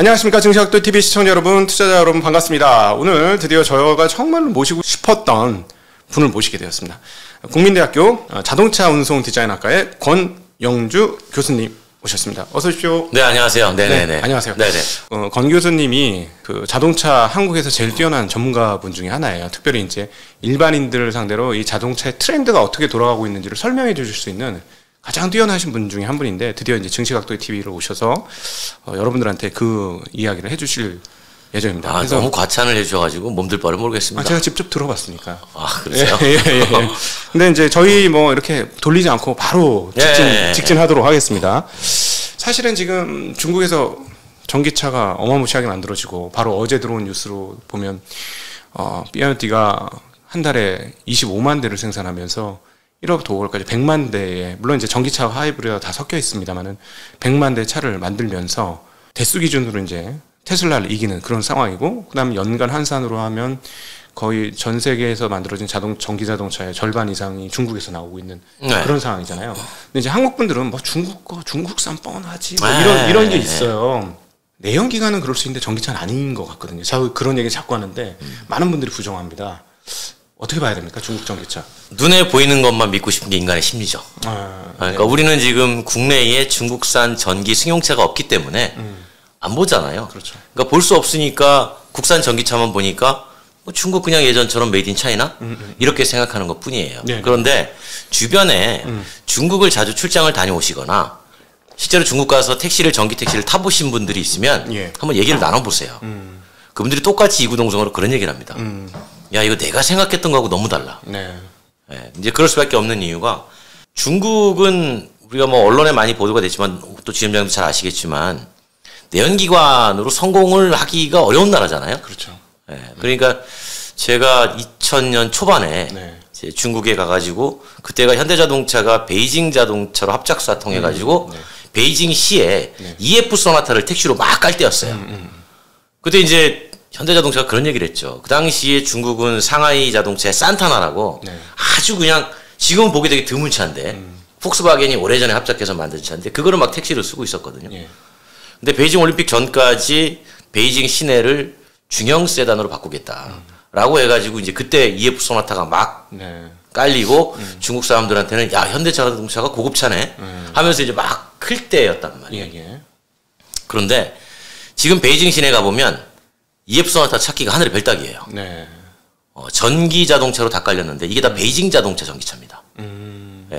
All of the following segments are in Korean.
안녕하십니까. 증시학도 TV 시청자 여러분, 투자자 여러분 반갑습니다. 오늘 드디어 저희가 정말로 모시고 싶었던 분을 모시게 되었습니다. 국민대학교 자동차 운송 디자인학과의 권영주 교수님 오셨습니다. 어서 오십시오. 네, 안녕하세요. 네네네. 네, 안녕하세요. 네네. 권 교수님이 그 자동차 한국에서 제일 뛰어난 전문가분 중에 하나예요. 특별히 이제 일반인들을 상대로 이 자동차의 트렌드가 어떻게 돌아가고 있는지를 설명해 주실 수 있는 가장 뛰어나신 분 중에 한 분인데, 드디어 이제 증시각도의 TV로 오셔서 여러분들한테 그 이야기를 해주실 예정입니다. 그래서 너무 과찬을 해주셔가지고 몸둘 바를 모르겠습니다. 제가 직접 들어봤으니까. 그러세요? 예. 근데 이제 저희 뭐 이렇게 돌리지 않고 바로 직진하도록 하겠습니다. 사실은 지금 중국에서 전기차가 어마무시하게 만들어지고, 바로 어제 들어온 뉴스로 보면 BYD가 한 달에 25만 대를 생산하면서 1월부터 5월까지 100만 대의, 물론 이제 전기차와 하이브리드가 다 섞여 있습니다만은 100만 대 차를 만들면서 대수 기준으로 이제 테슬라를 이기는 그런 상황이고, 그다음에 연간 환산으로 하면 거의 전 세계에서 만들어진 전기 자동차의 절반 이상이 중국에서 나오고 있는 그런 상황이잖아요. 근데 이제 한국 분들은 뭐 중국산 뻔하지 뭐 이런 게 있어요. 내연 기관은 그럴 수 있는데 전기차는 아닌 것 같거든요. 제가 그런 얘기 자꾸 하는데 많은 분들이 부정합니다. 어떻게 봐야 됩니까? 중국 전기차. 눈에 보이는 것만 믿고 싶은 게 인간의 심리죠. 그러니까 우리는 지금 국내에 중국산 전기 승용차가 없기 때문에 안 보잖아요. 그렇죠. 그러니까 볼 수 없으니까 국산 전기차만 보니까 뭐 중국 그냥 예전처럼 메이드 인 차이나 이렇게 생각하는 것 뿐이에요. 네. 그런데 주변에 중국을 자주 출장을 다녀오시거나 실제로 중국 가서 전기 택시를 타보신 분들이 있으면 한번 얘기를 나눠보세요. 그분들이 똑같이 이구동성으로 그런 얘기를 합니다. 야, 이거 내가 생각했던 거하고 너무 달라. 네. 이제 그럴 수밖에 없는 이유가, 중국은 우리가 뭐 언론에 많이 보도가 됐지만 또 지점장도 잘 아시겠지만 내연기관으로 성공을 하기가 어려운 나라잖아요. 그렇죠. 그러니까 제가 2000년 초반에 이제 중국에 가가지고, 그때가 현대자동차가 베이징 자동차로 합작사 통해가지고 베이징시에 EF 소나타를 택시로 막 깔 때였어요. 그때 이제 현대자동차가 그런 얘기를 했죠. 그 당시에 중국은 상하이 자동차의 산타나라고 아주 그냥 지금 보기 되게 드문 차인데 폭스바겐이 오래전에 합작해서 만든 차인데 그거를 막 택시로 쓰고 있었거든요. 근데 베이징 올림픽 전까지 베이징 시내를 중형 세단으로 바꾸겠다라고 해가지고 이제 그때 EF 소나타가 막 깔리고 중국 사람들한테는 야, 현대자동차가 고급차네 하면서 이제 막 클 때였단 말이에요. 그런데 지금 베이징 시내 가보면 EF 소나타 찾기가 하늘의 별따기예요. 전기 자동차로 다 깔렸는데 이게 다 베이징 자동차 전기차입니다.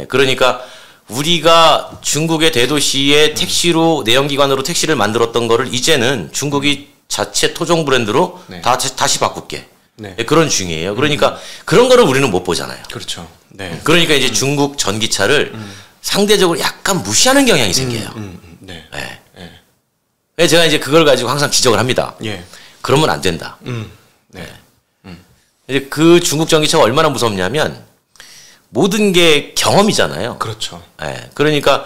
그러니까 우리가 중국의 대도시에 택시로 내연기관으로 택시를 만들었던 거를 이제는 중국이 자체 토종 브랜드로 다시 바꿀게. 그런 중이에요. 그러니까 그런 거를 우리는 못 보잖아요. 그렇죠. 그러니까 이제 중국 전기차를 상대적으로 약간 무시하는 경향이 생겨요. 제가 이제 그걸 가지고 항상 지적을 합니다. 그러면 안 된다. 이제 그 중국 전기차가 얼마나 무섭냐면 모든 게 경험이잖아요. 그렇죠. 그러니까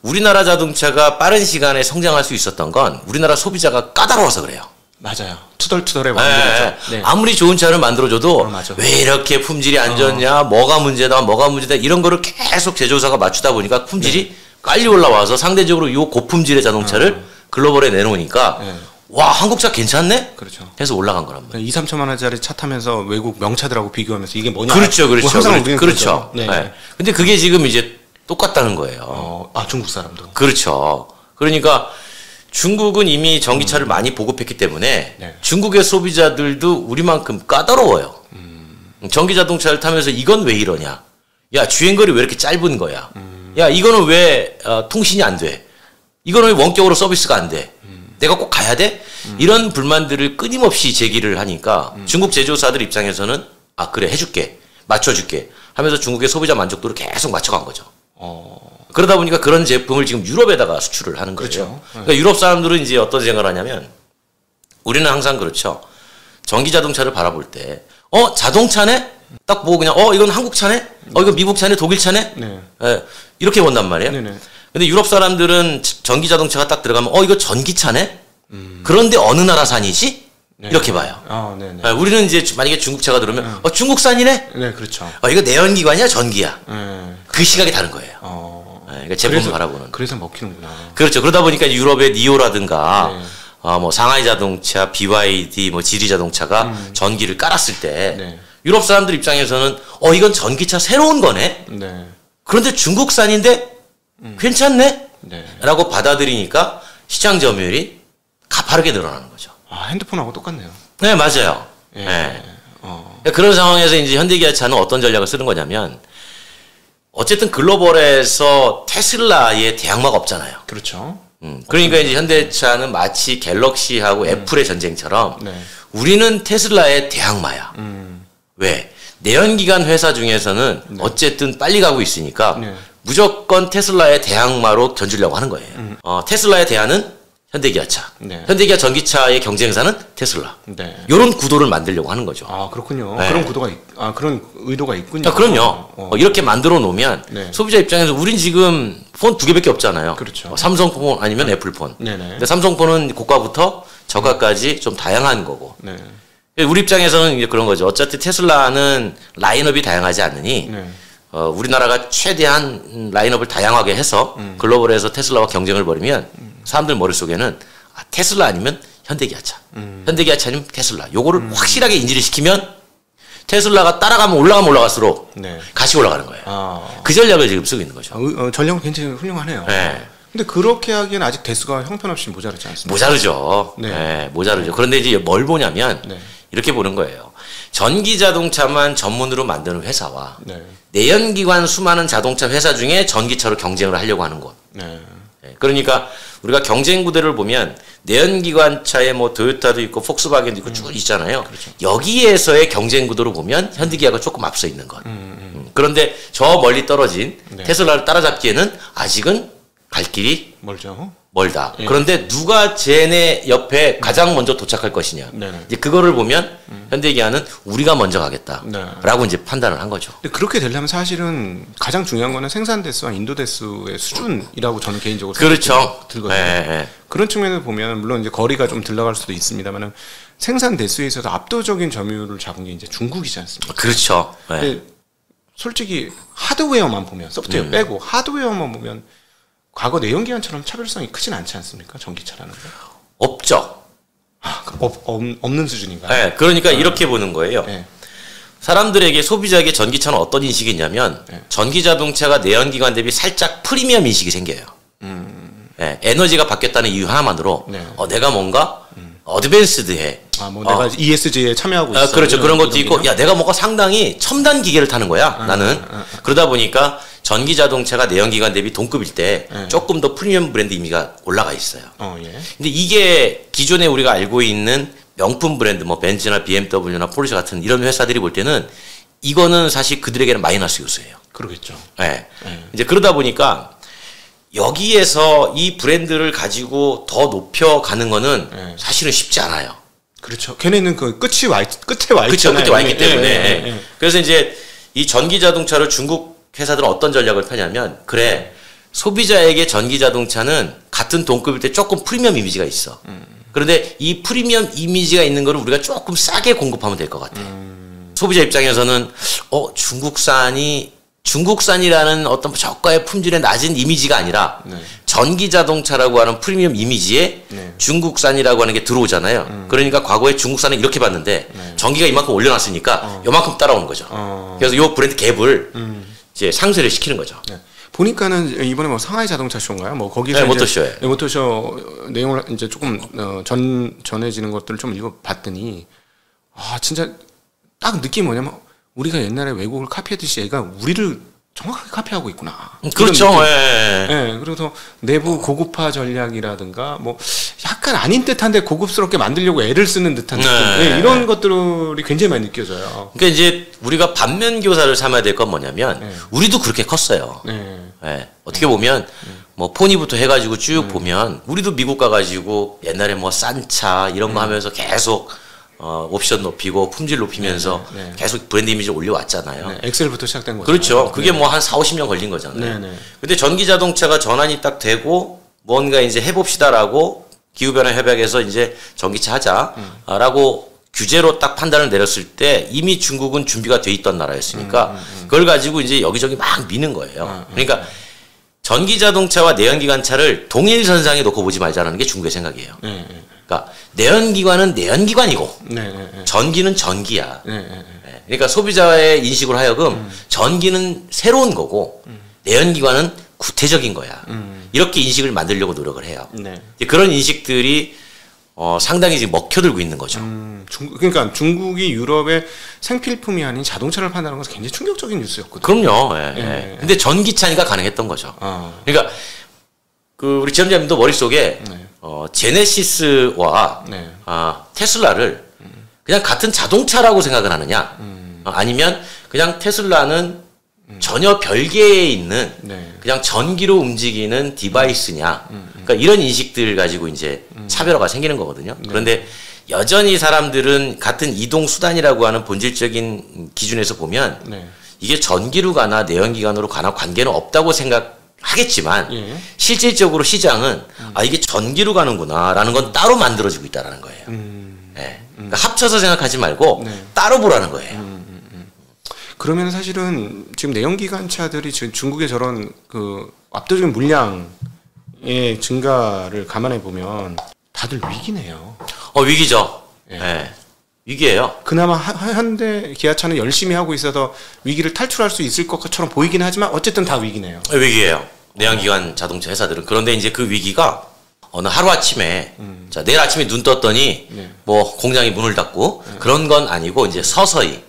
우리나라 자동차가 빠른 시간에 성장할 수 있었던 건 우리나라 소비자가 까다로워서 그래요. 맞아요. 투덜투덜해 만들었죠. 아무리 좋은 차를 만들어줘도 왜 이렇게 품질이 안 좋냐, 뭐가 문제다 이런 거를 계속 제조사가 맞추다 보니까 품질이 빨리 올라와서 상대적으로 이 고품질의 자동차를 글로벌에 내놓으니까 와, 한국차 괜찮네? 그렇죠. 해서 올라간 거란 말이에요. 2, 3천만 원짜리 차 타면서 외국 명차들하고 비교하면서 이게 뭐냐. 그렇죠. 항상 우리는 그렇죠. 근데 그게 지금 이제 똑같다는 거예요. 중국 사람도. 그렇죠. 그러니까 중국은 이미 전기차를 많이 보급했기 때문에 중국의 소비자들도 우리만큼 까다로워요. 전기 자동차를 타면서 이건 왜 이러냐? 야, 주행거리 왜 이렇게 짧은 거야? 야, 이거는 왜 통신이 안 돼? 이거는 왜 원격으로 서비스가 안 돼? 내가 꼭 가야 돼? 이런 불만들을 끊임없이 제기를 하니까 중국 제조사들 입장에서는 그래, 해줄게, 맞춰줄게 하면서 중국의 소비자 만족도를 계속 맞춰간 거죠. 그러다 보니까 그런 제품을 지금 유럽에다가 수출을 하는 거죠. 그렇죠. 그러니까 유럽 사람들은 이제 어떤 생각을 하냐면, 우리는 항상 그렇죠. 전기 자동차를 바라볼 때 자동차네? 딱 보고 그냥 이건 한국 차네? 이건 미국 차네? 독일 차네? 이렇게 본단 말이에요. 근데 유럽 사람들은 전기 자동차가 딱 들어가면 이거 전기차네? 그런데 어느 나라 산이지? 이렇게 봐요. 우리는 이제 만약에 중국차가 들어오면 중국산이네? 그렇죠. 이거 내연기관이야? 전기야? 그 시각이 다른 거예요. 그러니까 제품을 바라보는. 그래서 먹히는구나. 그렇죠. 그러다 보니까 유럽의 니오라든가 뭐 상하이 자동차, BYD, 뭐 지리 자동차가 전기를 깔았을 때 유럽 사람들 입장에서는 이건 전기차 새로운 거네. 그런데 중국산인데 괜찮네. 라고 받아들이니까 시장 점유율이 가파르게 늘어나는 거죠. 핸드폰하고 똑같네요. 네, 맞아요. 네. 그런 상황에서 이제 현대기아차는 어떤 전략을 쓰는 거냐면 어쨌든 글로벌에서 테슬라의 대항마가 없잖아요. 그렇죠. 그러니까 이제 현대차는 마치 갤럭시하고 애플의 전쟁처럼 우리는 테슬라의 대항마야. 왜? 내연기관 회사 중에서는 어쨌든 빨리 가고 있으니까 무조건 테슬라의 대항마로 견주려고 하는 거예요. 테슬라의 대안은 현대기아차. 현대기아 전기차의 경쟁사는 테슬라. 이런 구도를 만들려고 하는 거죠. 그렇군요. 그런 구도가 그런 의도가 있군요. 그럼요. 이렇게 만들어 놓으면 소비자 입장에서 우린 지금 폰 2개밖에 없잖아요. 그렇죠. 삼성폰 아니면 애플폰. 근데 삼성폰은 고가부터 저가까지 좀 다양한 거고. 우리 입장에서는 이제 그런 거죠. 어차피 테슬라는 라인업이 다양하지 않으니 우리나라가 최대한 라인업을 다양하게 해서 글로벌에서 테슬라와 경쟁을 벌이면 사람들 머릿속에는 테슬라 아니면 현대기아차, 현대기아차 아니면 테슬라. 요거를 확실하게 인지를 시키면 테슬라가 따라가면 올라갈수록 같이 올라가는 거예요. 그 전략을 지금 쓰고 있는 거죠. 전략은 굉장히 훌륭하네요. 근데 그렇게 하기엔 아직 대수가 형편없이 모자르지 않습니까? 모자르죠. 모자르죠. 그런데 이제 뭘 보냐면 이렇게 보는 거예요. 전기 자동차만 전문으로 만드는 회사와 내연기관 수많은 자동차 회사 중에 전기차로 경쟁을 하려고 하는 곳. 그러니까 우리가 경쟁 구도를 보면 내연기관차에 뭐 도요타도 있고 폭스바겐도 있고 쭉 있잖아요. 여기에서의 경쟁 구도를 보면 현대기아가 조금 앞서 있는 것. 그런데 저 멀리 떨어진 테슬라를 따라잡기에는 아직은 갈 길이 멀다. 그런데 누가 쟤네 옆에 가장 먼저 도착할 것이냐. 이제 그거를 보면 현대기아는 우리가 먼저 가겠다라고 이제 판단을 한 거죠. 근데 그렇게 되려면 사실은 가장 중요한 거는 생산 대수와 인도 대수의 수준이라고 저는 개인적으로 들거든요. 그런 측면에서 보면 물론 이제 거리가 좀 덜 나갈 수도 있습니다만은 생산 대수에 있어서 압도적인 점유율을 잡은 게 이제 중국이지 않습니까? 그렇죠. 근데 솔직히 하드웨어만 보면 소프트웨어 빼고 하드웨어만 보면 과거 내연기관처럼 차별성이 크진 않지 않습니까? 전기차라는 게 없죠. 없는 수준인가요? 네, 그러니까 이렇게 보는 거예요. 사람들에게 소비자에게 전기차는 어떤 인식이 있냐면 전기 자동차가 내연기관 대비 살짝 프리미엄 인식이 생겨요. 에너지가 바뀌었다는 이유 하나만으로 내가 뭔가 어드밴스드해. 내가 ESG에 참여하고 있어. 그렇죠. 그런 것도 있고, 내가 뭔가 상당히 첨단 기계를 타는 거야. 나는. 그러다 보니까 전기 자동차가 내연기관 대비 동급일 때 조금 더 프리미엄 브랜드 이미지가 올라가 있어요. 근데 이게 기존에 우리가 알고 있는 명품 브랜드, 뭐 벤츠나 BMW나 포르쉐 같은 이런 회사들이 볼 때는 이거는 사실 그들에게는 마이너스 요소예요. 그러겠죠. 이제 그러다 보니까 여기에서 이 브랜드를 가지고 더 높여가는 거는 사실은 쉽지 않아요. 그렇죠. 걔네는 그 끝에 와 있잖아요. 그렇죠. 끝에 와 있기 때문에. 그래서 이제 이 전기 자동차를 중국 회사들은 어떤 전략을 펴냐면 소비자에게 전기 자동차는 같은 동급일 때 조금 프리미엄 이미지가 있어. 그런데 이 프리미엄 이미지가 있는 거를 우리가 조금 싸게 공급하면 될 것 같아. 소비자 입장에서는 중국산이라는 어떤 저가의 품질의 낮은 이미지가 아니라 전기 자동차라고 하는 프리미엄 이미지에 중국산이라고 하는 게 들어오잖아요. 그러니까 과거에 중국산은 이렇게 봤는데 전기가 이만큼 올려놨으니까 요만큼 따라오는 거죠. 그래서 요 브랜드 갭을 이제 상쇄를 시키는 거죠. 보니까는 이번에 뭐 상하이 자동차 쇼인가요? 뭐 거기서 모터쇼에 모터쇼 내용을 이제 조금 전해지는 것들을 좀 읽어봤더니 진짜 딱 느낌이 뭐냐면 우리가 옛날에 외국을 카피했듯이 얘가 우리를 정확하게 카피하고 있구나. 그렇죠. 그래서 내부 고급화 전략이라든가 뭐 약간 아닌 듯한데 고급스럽게 만들려고 애를 쓰는 듯한 느낌. 이런 것들이 굉장히 많이 느껴져요. 그러니까 이제 우리가 반면 교사를 삼아야 될 건 뭐냐면 우리도 그렇게 컸어요. 어떻게 보면 뭐 포니부터 해가지고 쭉 보면 우리도 미국 가가지고 옛날에 뭐 싼 차 이런 거 하면서 계속 옵션 높이고 품질 높이면서 계속 브랜드 이미지를 올려왔잖아요. 엑셀부터 시작된 거죠. 그렇죠. 그게 뭐 한 4, 50년 걸린 거잖아요. 근데 전기 자동차가 전환이 딱 되고 뭔가 이제 해봅시다라고 기후변화 협약에서 이제 전기차 하자라고 규제로 딱 판단을 내렸을 때 이미 중국은 준비가 돼 있던 나라였으니까 그걸 가지고 이제 여기저기 막 미는 거예요. 그러니까 전기 자동차와 내연기관차를 동일선상에 놓고 보지 말자는 게 중국의 생각이에요. 그러니까 내연기관은 내연기관이고 네, 네, 네. 전기는 전기야. 네, 네, 네. 그러니까 소비자의 인식으로 하여금 전기는 새로운 거고 내연기관은 구태적인 거야. 이렇게 인식을 만들려고 노력을 해요. 네. 이제 그런 인식들이 상당히 지금 먹혀들고 있는 거죠. 그러니까 중국이 유럽의 생필품이 아닌 자동차를 판다는 것은 굉장히 충격적인 뉴스였거든요. 그럼요. 예, 예. 근데 전기차니까 가능했던 거죠. 그러니까 그 우리 지점장님도 머릿속에 네. 제네시스와 네. 테슬라를 그냥 같은 자동차라고 생각을 하느냐, 아니면 그냥 테슬라는 전혀 별개에 있는 네. 그냥 전기로 움직이는 디바이스냐, 그러니까 이런 인식들 가지고 이제 차별화가 생기는 거거든요. 네. 그런데 여전히 사람들은 같은 이동 수단이라고 하는 본질적인 기준에서 보면 네. 이게 전기로 가나 내연기관으로 가나 관계는 없다고 생각하겠지만 예. 실질적으로 시장은 이게 전기로 가는구나라는 건 따로 만들어지고 있다는 거예요. 네. 그러니까 합쳐서 생각하지 말고 네. 따로 보라는 거예요. 그러면 사실은 지금 내연기관차들이 지금 중국의 저런 그 압도적인 물량의 증가를 감안해 보면 다들 위기네요. 위기죠. 예. 네. 위기예요. 그나마 현대 기아차는 열심히 하고 있어서 위기를 탈출할 수 있을 것처럼 보이긴 하지만 어쨌든 다 위기네요. 위기예요. 내연기관 자동차 회사들은. 그런데 이제 그 위기가 어느 하루아침에 자, 내일 아침에 눈 떴더니 네. 뭐 공장이 문을 닫고 그런 건 아니고 이제 서서히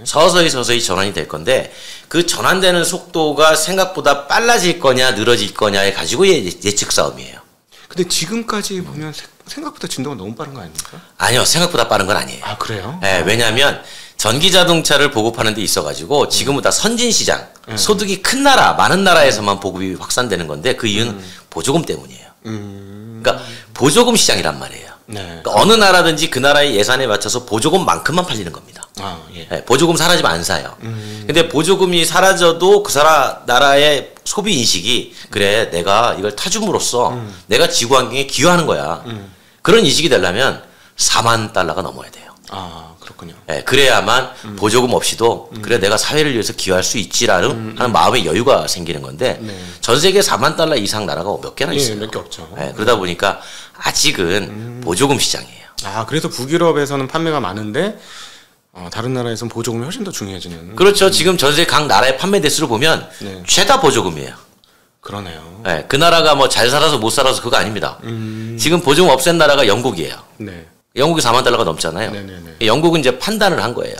서서히 전환이 될 건데 그 전환되는 속도가 생각보다 빨라질 거냐 늘어질 거냐에 가지고 예측 싸움이에요. 근데 지금까지 보면 생각보다 진도가 너무 빠른 거 아닙니까? 아니요. 생각보다 빠른 건 아니에요. 아, 그래요? 네, 왜냐하면 전기 자동차를 보급하는 데 있어가지고 지금은 다 선진 시장, 소득이 큰 나라, 많은 나라에서만 보급이 확산되는 건데 그 이유는 보조금 때문이에요. 그러니까 보조금 시장이란 말이에요. 네. 그러니까 어느 나라든지 그 나라의 예산에 맞춰서 보조금만큼만 팔리는 겁니다. 예. 네, 보조금 사라지면 안 사요. 근데 보조금이 사라져도 그 나라의 소비 인식이 그래 내가 이걸 타줌으로써 내가 지구 환경에 기여하는 거야. 그런 인식이 되려면 4만 달러가 넘어야 돼요. 아, 그렇군요. 네, 그래야만 보조금 없이도 그래 내가 사회를 위해서 기여할 수 있지라는 하는 마음의 여유가 생기는 건데 네. 전 세계 4만 달러 이상 나라가 몇 개나 있어요. 몇 개 없죠. 네, 그러다 보니까 아직은 보조금 시장이에요. 아, 그래서 북유럽에서는 판매가 많은데 다른 나라에서는 보조금이 훨씬 더 중요해지는. 그렇죠. 지금 전 세계 각 나라의 판매 대수를 보면 네. 죄다 보조금이에요. 그러네요. 네, 그 나라가 뭐 잘 살아서 못 살아서 그거 아닙니다. 지금 보조금 없앤 나라가 영국이에요. 네. 영국이 4만 달러가 넘잖아요. 네네네. 영국은 이제 판단을 한 거예요.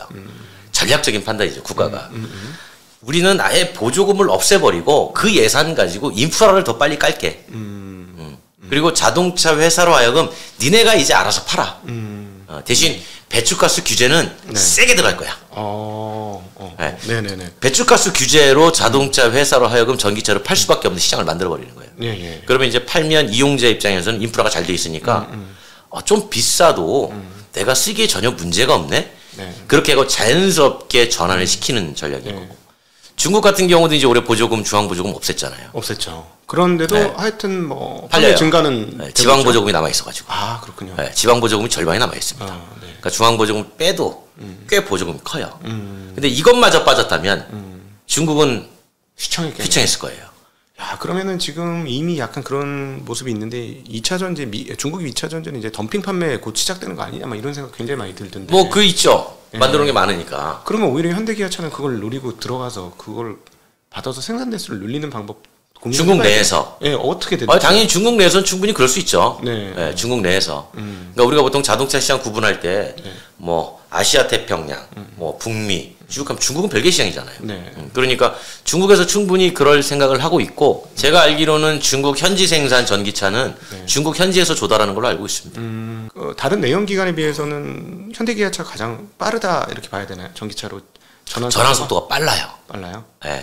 전략적인 판단이죠, 국가가. 우리는 아예 보조금을 없애버리고 그 예산 가지고 인프라를 더 빨리 깔게. 그리고 자동차 회사로 하여금 니네가 이제 알아서 팔아. 대신 배출가스 규제는 세게 들어갈 거야. 네. 네네네. 배출가스 규제로 자동차 회사로 하여금 전기차를 팔 수밖에 없는 시장을 만들어버리는 거예요. 예. 그러면 이제 팔면 이용자 입장에서는 인프라가 잘 돼 있으니까 좀 비싸도 내가 쓰기에 전혀 문제가 없네. 네. 그렇게 하고 자연스럽게 전환을 시키는 전략인 거고. 중국 같은 경우도 이제 올해 보조금, 중앙 보조금 없앴잖아요. 없앴죠. 그런데도 네. 하여튼 뭐 팔려요. 증가는 네, 지방 보조금이 남아 있어가지고. 아, 그렇군요. 네, 지방 보조금이 절반이 남아 있습니다. 네. 그러니까 중앙 보조금 빼도 꽤 보조금이 커요. 근데 이것마저 빠졌다면 중국은 휘청했을 거예요. 야, 그러면은 지금 이미 약간 그런 모습이 있는데 2차 전제 중국이 2차 전제는 이제 덤핑 판매 곧 시작되는 거 아니냐 막 이런 생각 굉장히 많이 들던데. 뭐 그 있죠. 만들어 놓은 게 많으니까. 그러면 오히려 현대기아차는 그걸 노리고 들어가서 그걸 받아서 생산 대수를 늘리는 방법 중국 내에서. 예, 어떻게 되죠? 당연히 중국 내에서는 충분히 그럴 수 있죠. 네. 네, 중국 내에서. 그러니까 우리가 보통 자동차 시장 구분할 때 뭐 아시아 태평양, 뭐 북미, 중국은 별개 시장이잖아요. 네. 그러니까 중국에서 충분히 그럴 생각을 하고 있고 제가 알기로는 중국 현지 생산 전기차는 중국 현지에서 조달하는 걸로 알고 있습니다. 다른 내연기관에 비해서는 현대기아차가 가장 빠르다 이렇게 봐야 되나요? 전기차로 전환 속도가 빨라요. 빨라요? 네.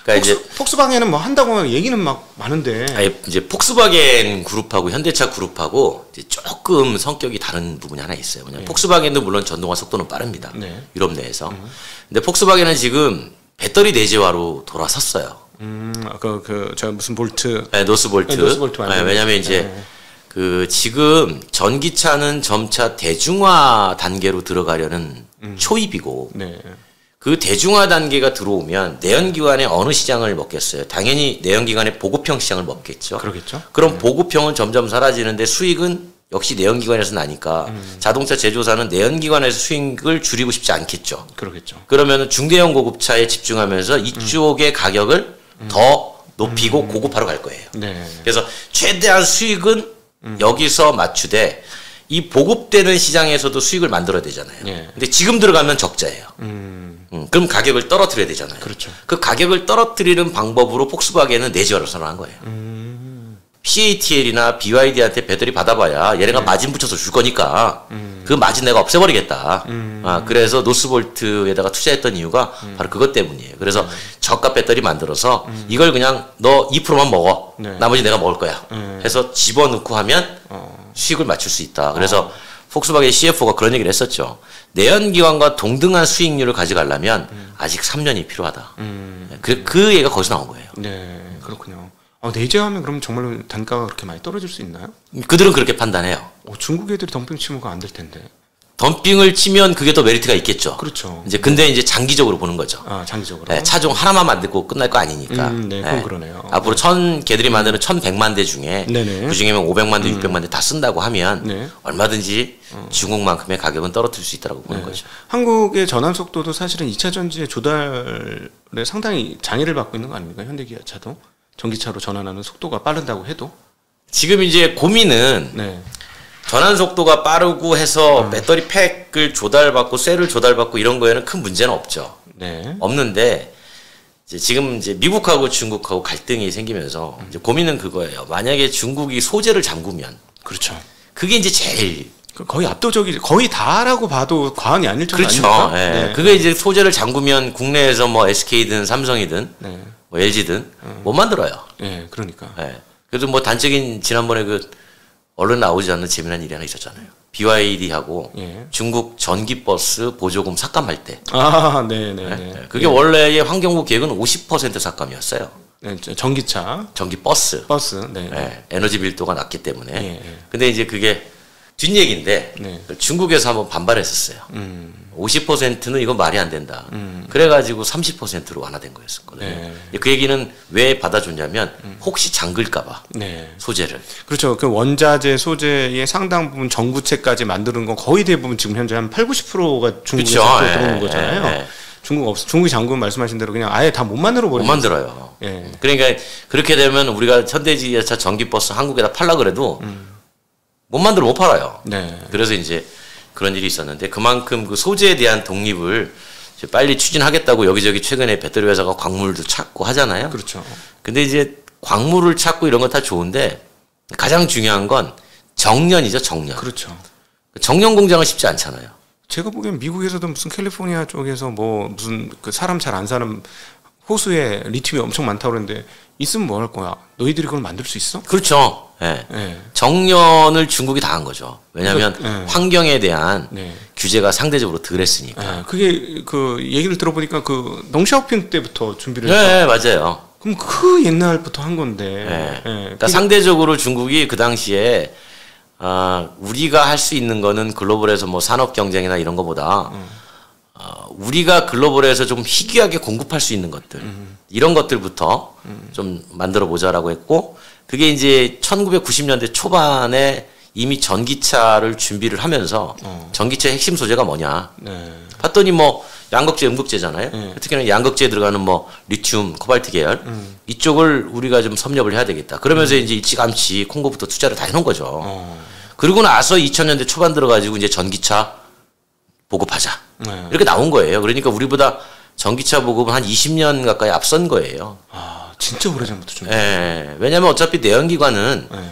그러니까 이제 폭스바겐은 뭐 한다고 얘기는 막 많은데. 이제 폭스바겐 그룹하고 현대차 그룹하고 이제 조금 성격이 다른 부분이 하나 있어요. 왜냐면 폭스바겐도 물론 전동화 속도는 빠릅니다. 네. 유럽 내에서. 근데 폭스바겐은 지금 배터리 내재화로 돌아섰어요. 저 무슨 볼트. 네, 노스볼트. 왜냐면 이제 그 지금 전기차는 점차 대중화 단계로 들어가려는 초입이고. 네. 그 대중화 단계가 들어오면 내연기관의 어느 시장을 먹겠어요? 당연히 내연기관의 보급형 시장을 먹겠죠. 그러겠죠. 그럼 보급형은 점점 사라지는데 수익은 역시 내연기관에서 나니까 자동차 제조사는 내연기관에서 수익을 줄이고 싶지 않겠죠. 그러겠죠. 그러면 중대형 고급차에 집중하면서 이쪽의 가격을 더 높이고 고급화로 갈 거예요. 네. 그래서 최대한 수익은 여기서 맞추되 이 보급되는 시장에서도 수익을 만들어야 되잖아요. 네. 근데 지금 들어가면 적자예요. 그럼 가격을 떨어뜨려야 되잖아요. 그렇죠. 그 가격을 떨어뜨리는 방법으로 폭스바겐은 내재화를 선언한 거예요. CATL이나 BYD한테 배터리 받아봐야 얘네가 마진 붙여서 줄 거니까 그 마진 내가 없애버리겠다. 그래서 노스볼트에다가 투자했던 이유가 바로 그것 때문이에요. 그래서 저가 배터리 만들어서 이걸 그냥 너 2%만 먹어. 네. 나머지 내가 먹을 거야. 해서 집어넣고 하면 수익을 맞출 수 있다. 그래서 폭스바겐 CFO가 그런 얘기를 했었죠. 내연기관과 동등한 수익률을 가져가려면 아직 3년이 필요하다. 그 얘기가 거기서 나온 거예요. 네, 그렇군요. 내재하면 그럼 정말로 단가가 그렇게 많이 떨어질 수 있나요? 그들은 그렇게 판단해요. 중국 애들이 덤핑 치면가 안 될 텐데. 덤핑을 치면 그게 더 메리트가 있겠죠. 그렇죠. 근데 이제 장기적으로 보는 거죠. 장기적으로. 네, 차종 하나만 만들고 끝날 거 아니니까. 네, 그건 그러네요. 앞으로 걔들이 만드는 1,100만 대 중에 네네. 그 중에 500만 대, 600만 대 다 쓴다고 하면 네. 얼마든지 중국만큼의 가격은 떨어뜨릴 수 있다고 보는 거죠. 한국의 전환 속도도 사실은 2차 전지의 조달에 상당히 장애를 받고 있는 거 아닙니까? 현대기아차도 전기차로 전환하는 속도가 빠른다고 해도. 지금 이제 고민은 네. 전환 속도가 빠르고 해서 배터리 팩을 조달받고 셀을 조달받고 이런 거에는 큰 문제는 없죠. 네. 없는데 지금 이제 미국하고 중국하고 갈등이 생기면서 이제 고민은 그거예요. 만약에 중국이 소재를 잠그면 그렇죠. 그게 이제 제일 거의 압도적이지. 거의 다라고 봐도 과언이 아닐 정도 그렇죠. 아닙니까? 네. 네. 그게 이제 소재를 잠그면 국내에서 뭐 SK든 삼성이든 네. 뭐 LG든 못 만들어요. 네, 그러니까. 네. 그래도 뭐 단적인 지난번에 그 언론 나오지 않는 재미난 일이 하나 있었잖아요. BYD하고 예. 중국 전기버스 보조금 삭감할 때. 네네네. 그게 원래의 환경부 계획은 50% 삭감이었어요. 네, 전기차. 전기버스. 버스. 네. 네, 에너지 밀도가 낮기 때문에. 예. 근데 이제 그게 뒷얘기인데 네. 중국에서 한번 반발했었어요. 50%는 이건 말이 안 된다. 그래가지고 30%로 완화된 거였었거든요. 네. 그 얘기는 왜 받아줬냐면 혹시 잠글까봐 네. 소재를. 그렇죠. 그 원자재 소재의 상당 부분 전구체까지 만드는 건 거의 대부분 지금 현재 한 80~90%가 중국에서 그렇죠. 들어오는 거잖아요. 중국이 잠그면 말씀하신 대로 그냥 아예 다 못 만들어 버리는. 못 만들어요. 예. 그러니까 그렇게 되면 우리가 현대기아차 전기버스 한국에다 팔라 그래도 못 만들어 못 팔아요. 네. 그래서 이제 그런 일이 있었는데 그만큼 그 소재에 대한 독립을 이제 빨리 추진하겠다고 여기저기 최근에 배터리 회사가 광물도 찾고 하잖아요. 그렇죠. 근데 이제 광물을 찾고 이런 건 다 좋은데 가장 중요한 건 정년이죠, 정년. 그렇죠. 정년 공장은 쉽지 않잖아요. 제가 보기엔 미국에서도 무슨 캘리포니아 쪽에서 뭐 무슨 그 사람 잘 안 사는 호수에 리튬이 엄청 많다고 그러는데 있으면 뭐 할 거야? 너희들이 그걸 만들 수 있어? 그렇죠. 예. 네. 정년을 중국이 다 한 거죠. 왜냐하면 네. 환경에 대한 네. 규제가 상대적으로 덜 했으니까. 네. 그게 그 얘기를 들어보니까 그 덩샤오핑 때부터 준비를 네, 맞아요. 그럼 그 옛날부터 한 건데. 네. 네. 그러니까 상대적으로 중국이 그 당시에 우리가 할 수 있는 거는 글로벌에서 뭐 산업 경쟁이나 이런 거보다 우리가 글로벌에서 좀 희귀하게 공급할 수 있는 것들 이런 것들부터 좀 만들어 보자라고 했고 그게 이제 1990년대 초반에 이미 전기차를 준비를 하면서 전기차의 핵심 소재가 뭐냐 네. 봤더니 뭐 양극재, 음극재잖아요. 특히나 양극재에 들어가는 뭐 리튬, 코발트 계열 이쪽을 우리가 좀 섭렵을 해야 되겠다. 그러면서 이제 일찌감치 콩고부터 투자를 다 해놓은 거죠. 그리고 나서 2000년대 초반 들어가지고 이제 전기차 보급하자. 네. 이렇게 나온 거예요. 그러니까 우리보다 전기차 보급은 한 20년 가까이 앞선 거예요. 진짜 오래전부터 좀. 예. 왜냐하면 어차피 내연기관은 네.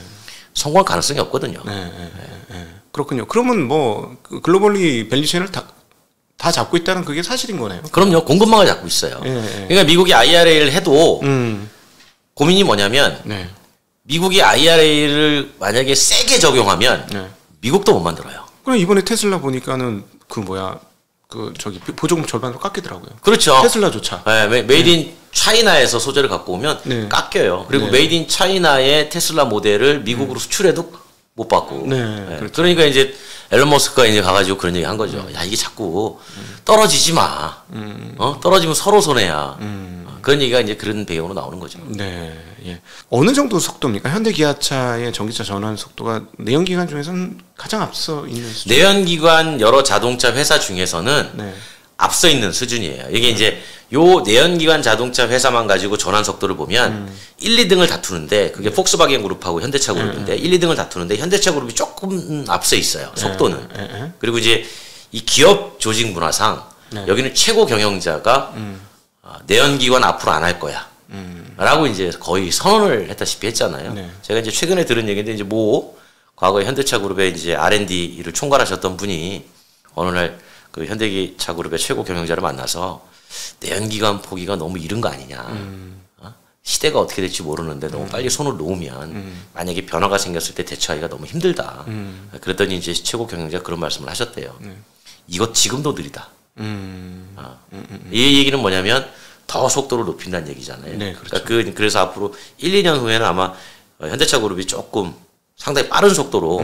성공할 가능성이 없거든요. 네. 그렇군요. 그러면 뭐 그 글로벌리 밸류체인을 다 잡고 있다는 그게 사실인 거네요. 그럼요. 공급망을 잡고 있어요. 그러니까 미국이 IRA를 해도 고민이 뭐냐면 네. 미국이 IRA를 만약에 세게 적용하면 네. 미국도 못 만들어요. 그럼 이번에 테슬라 보니까는 그 뭐야 그 저기 보조금 절반으로 깎이더라고요. 그렇죠. 테슬라조차. 네, 메이드 인 차이나에서 소재를 갖고 오면 네. 깎여요. 그리고 네. 메이드 인 차이나의 테슬라 모델을 미국으로 수출해도 못 받고. 네, 네. 그렇죠. 그러니까 이제 앨런 머스크가 이제 가가지고 그런 얘기 한 거죠. 야, 이게 자꾸 떨어지지 마. 떨어지면 서로 손해야. 그런 얘기가 이제 그런 배경으로 나오는 거죠. 네. 예. 어느 정도 속도입니까? 현대 기아차의 전기차 전환 속도가 내연기관 중에서는 가장 앞서 있는 수준. 내연기관 여러 자동차 회사 중에서는 네. 앞서 있는 수준이에요. 이게 이제 요 내연기관 자동차 회사만 가지고 전환 속도를 보면 1, 2등을 다투는데 그게 폭스바겐 그룹하고 현대차 그룹인데 1, 2등을 다투는데 현대차 그룹이 조금 앞서 있어요. 속도는. 그리고 이제 이 기업 조직 문화상 여기는 최고 경영자가 내연기관 앞으로 안 할 거야. 라고 이제 거의 선언을 했다시피 했잖아요. 네. 제가 이제 최근에 들은 얘기인데 이제 과거에 현대차 그룹의 이제 R&D를 총괄하셨던 분이 어느 날 그 현대차 그룹의 최고 경영자를 만나서 내연기관 포기가 너무 이른 거 아니냐. 시대가 어떻게 될지 모르는데 너무 빨리 손을 놓으면 만약에 변화가 생겼을 때 대처하기가 너무 힘들다. 그랬더니 이제 최고 경영자가 그런 말씀을 하셨대요. 이것 지금도 느리다. 이 얘기는 뭐냐면 더 속도를 높인다는 얘기잖아요. 네, 그렇죠. 그러니까 그래서 앞으로 1, 2년 후에는 아마 현대차 그룹이 조금 상당히 빠른 속도로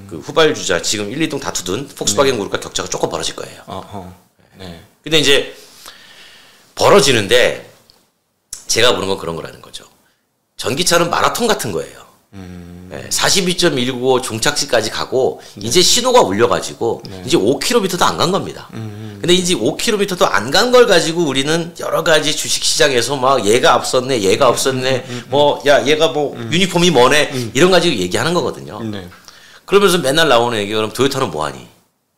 그 후발주자 지금 1, 2등 다투든 폭스바겐 그룹과 격차가 조금 벌어질 거예요. 네. 근데 이제 벌어지는데 제가 보는 건 그런 거라는 거죠. 전기차는 마라톤 같은 거예요. 42.195 종착지까지 가고 이제 신호가 울려가지고 이제 5km도 안 간 겁니다. 근데 이제 5km도 안 간 걸 가지고 우리는 여러 가지 주식시장에서 막 얘가 앞섰네, 얘가 앞섰네, 뭐 야 얘가 뭐 유니폼이 뭐네 이런 가지고 얘기하는 거거든요. 네. 그러면서 맨날 나오는 얘기가 그럼 토요타는 뭐하니?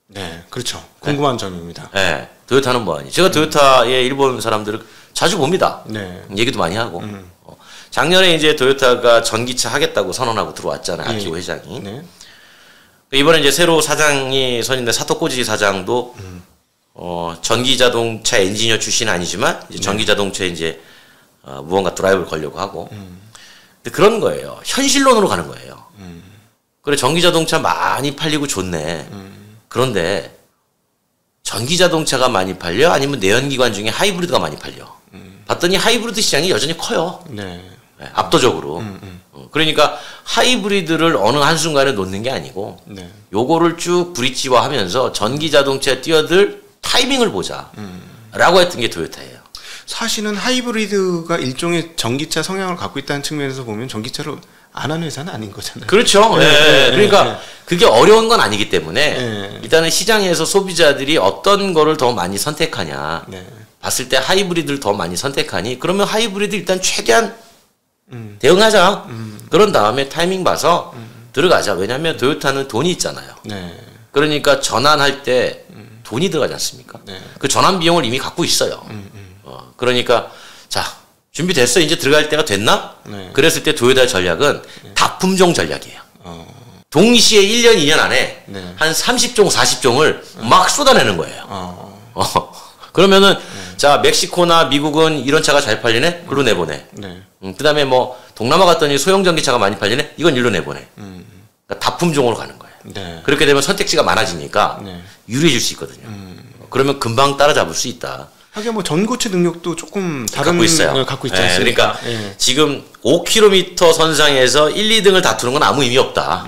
네, 그렇죠. 궁금한 점입니다. 네, 토요타는 뭐하니? 제가 토요타의 일본 사람들을 자주 봅니다. 네. 얘기도 많이 하고. 작년에 이제 토요타가 전기차 하겠다고 선언하고 들어왔잖아요. 아키오 회장이. 네. 이번에 이제 새로 사장이 선임된 사토코지 사장도 전기 자동차 엔지니어 출신은 아니지만 이제 전기 자동차에 이제 무언가 드라이브를 걸려고 하고. 근데 그런 거예요. 현실론으로 가는 거예요. 그래 전기 자동차 많이 팔리고 좋네. 그런데 전기 자동차가 많이 팔려? 아니면 내연기관 중에 하이브리드가 많이 팔려? 봤더니 하이브리드 시장이 여전히 커요. 네. 네, 압도적으로. 그러니까 하이브리드를 어느 한순간에 놓는 게 아니고 네. 요거를 쭉 브릿지화하면서 전기 자동차에 뛰어들 타이밍을 보자. 라고 했던 게 토요타예요. 사실은 하이브리드가 일종의 전기차 성향을 갖고 있다는 측면에서 보면 전기차로 안 하는 회사는 아닌 거잖아요. 그렇죠. 그러니까 그게 어려운 건 아니기 때문에 일단은 시장에서 소비자들이 어떤 거를 더 많이 선택하냐. 봤을 때 하이브리드를 더 많이 선택하니 그러면 하이브리드 일단 최대한 대응하자. 그런 다음에 타이밍 봐서 들어가자. 왜냐하면 토요타는 돈이 있잖아요. 그러니까 전환할 때 돈이 들어가지 않습니까? 그 전환 비용을 이미 갖고 있어요. 그러니까 자 준비됐어. 이제 들어갈 때가 됐나? 그랬을 때 토요타의 전략은 다품종 전략이에요. 동시에 1년, 2년 안에 한 30종, 40종을 막 쏟아내는 거예요. 그러면은 자 멕시코나 미국은 이런 차가 잘 팔리네? 글로 내보내. 그 다음에 뭐 동남아 갔더니 소형 전기차가 많이 팔리네? 이건 일로 내보내. 그러니까 다품종으로 가는 거예요. 그렇게 되면 선택지가 많아지니까 유리해질 수 있거든요. 그러면 금방 따라잡을 수 있다. 하긴 뭐 전고체 능력도 조금 다른 갖고 있어요. 갖고 있지 않습니까? 그러니까 지금 5km 선상에서 1, 2등을 다투는 건 아무 의미 없다.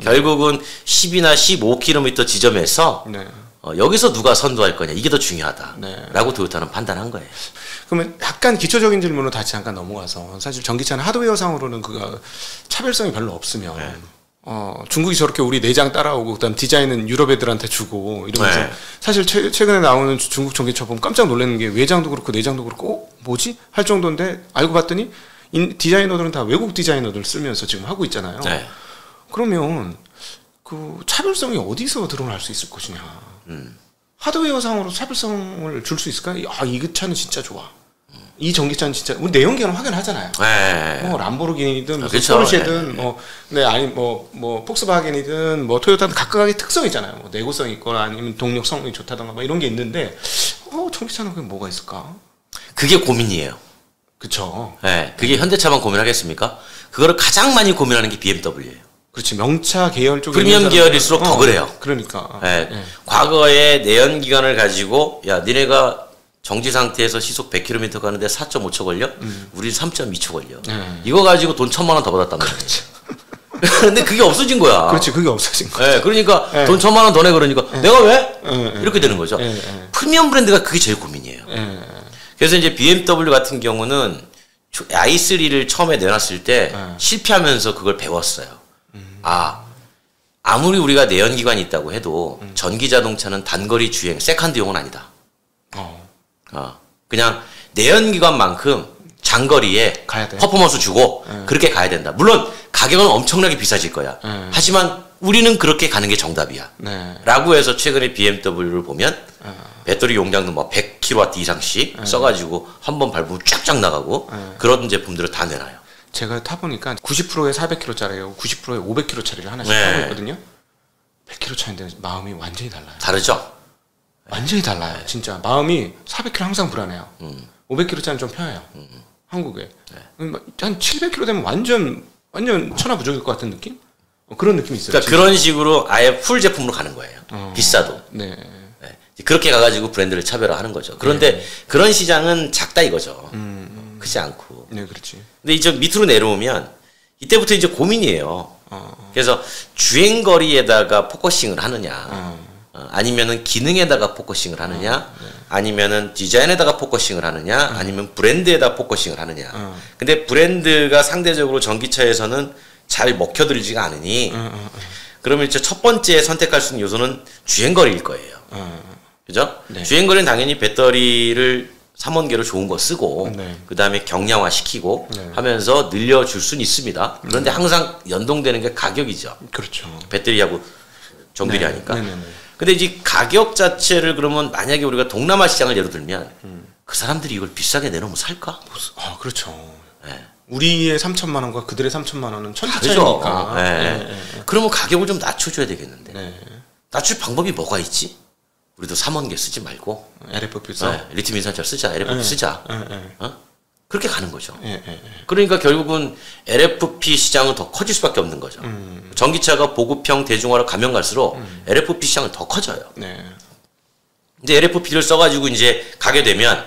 결국은 10이나 15km 지점에서 여기서 누가 선두할 거냐 이게 더 중요하다라고 토요타는 판단한 거예요. 그러면 약간 기초적인 질문으로 다시 잠깐 넘어가서 사실 전기차는 하드웨어상으로는 그 차별성이 별로 없으면 중국이 저렇게 우리 내장 따라오고 그다음 디자인은 유럽 애들한테 주고 이러면서 사실 최근에 나오는 중국 전기차 보면 깜짝 놀라는 게 외장도 그렇고 내장도 그렇고 뭐지? 할 정도인데 알고 봤더니 디자이너들은 다 외국 디자이너들 쓰면서 지금 하고 있잖아요. 그러면 그 차별성이 어디서 드러날 수 있을 것이냐. 하드웨어상으로 차별성을 줄 수 있을까? 이 차는 진짜 좋아. 이 전기차는 진짜 우리 내연기관은 확인하잖아요. 뭐 람보르기니든 포르쉐든 뭐 폭스바겐이든 뭐 토요타는 각각의 특성이 있잖아요. 뭐 내구성이 있거나 아니면 동력 성능이 좋다던가 뭐 이런 게 있는데 전기차는 그게 뭐가 있을까? 그게 고민이에요. 그쵸. 그게 현대차만 고민하겠습니까? 그거를 가장 많이 고민하는 게 BMW예요. 그렇지. 명차 계열 쪽에 프리미엄 계열일수록 더 그래요. 그러니까. 과거에 내연기관을 가지고 야 니네가 정지 상태에서 시속 100km 가는데 4.5초 걸려? 우리 3.2초 걸려. 이거 가지고 돈 1,000만 원 더 받았단 말이야. 근데 그게 없어진 거야. 그렇지. 그게 없어진 거야. 그러니까 돈 1,000만 원 더 내 그러니까 내가 왜? 이렇게 되는 거죠. 프리미엄 브랜드가 그게 제일 고민이에요. 그래서 이제 BMW 같은 경우는 i3를 처음에 내놨을 때 실패하면서 그걸 배웠어요. 아무리 우리가 내연기관이 있다고 해도 전기자동차는 단거리 주행, 세컨드용은 아니다. 그냥 내연기관만큼 장거리에 퍼포먼스 주고 그렇게 가야 된다. 물론 가격은 엄청나게 비싸질 거야. 하지만 우리는 그렇게 가는 게 정답이야. 라고 해서 최근에 BMW를 보면 배터리 용량도 뭐 100kW 이상씩 써가지고 한 번 밟으면 쫙쫙 나가고 그런 제품들을 다 내놔요. 제가 타보니까 90%에 400km짜리고 90%에 500km짜리를 하나씩 타고 있거든요. 100km 차인데 마음이 완전히 달라요. 다르죠? 완전히 달라요. 진짜 마음이 400km 항상 불안해요. 500km짜리는 좀 편해요. 한국에. 한 700km 되면 완전 천하무적일 것 같은 느낌? 그런 느낌이 있어요. 그러니까 그런 식으로 아예 풀 제품으로 가는 거예요. 비싸도. 네. 그렇게 가가지고 브랜드를 차별화하는 거죠. 그런데 그런 시장은 작다 이거죠. 크지 않고. 네, 그렇지. 근데 이제 밑으로 내려오면 이때부터 이제 고민이에요. 그래서 주행 거리에다가 포커싱을 하느냐, 아니면은 기능에다가 포커싱을 하느냐, 아니면은 디자인에다가 포커싱을 하느냐, 아니면 브랜드에다 포커싱을 하느냐. 근데 브랜드가 상대적으로 전기차에서는 잘 먹혀들지가 않으니, 그러면 이제 첫 번째 선택할 수 있는 요소는 주행 거리일 거예요. 그죠? 네. 주행 거리는 당연히 배터리를 3원계로 좋은 거 쓰고 그 다음에 경량화 시키고 하면서 늘려줄 수는 있습니다. 그런데 항상 연동되는 게 가격이죠. 그렇죠. 배터리하고 정비리 하니까. 근데 이제 가격 자체를 그러면 만약에 우리가 동남아 시장을 예로 들면 그 사람들이 이걸 비싸게 내놓으면 살까? 그렇죠. 우리의 3천만 원과 그들의 3천만 원은 천지 다르죠. 차이니까. 그러면 가격을 좀 낮춰줘야 되겠는데. 낮출 방법이 뭐가 있지? 우리도 3원계 쓰지 말고 LFP 써? 리튬 인산철 쓰자. LFP 쓰자. 그렇게 가는 거죠. 그러니까 결국은 LFP 시장은 더 커질 수밖에 없는 거죠. 전기차가 보급형 대중화로 가면 갈수록 LFP 시장은 더 커져요. 이제 LFP를 써가지고 이제 가게 되면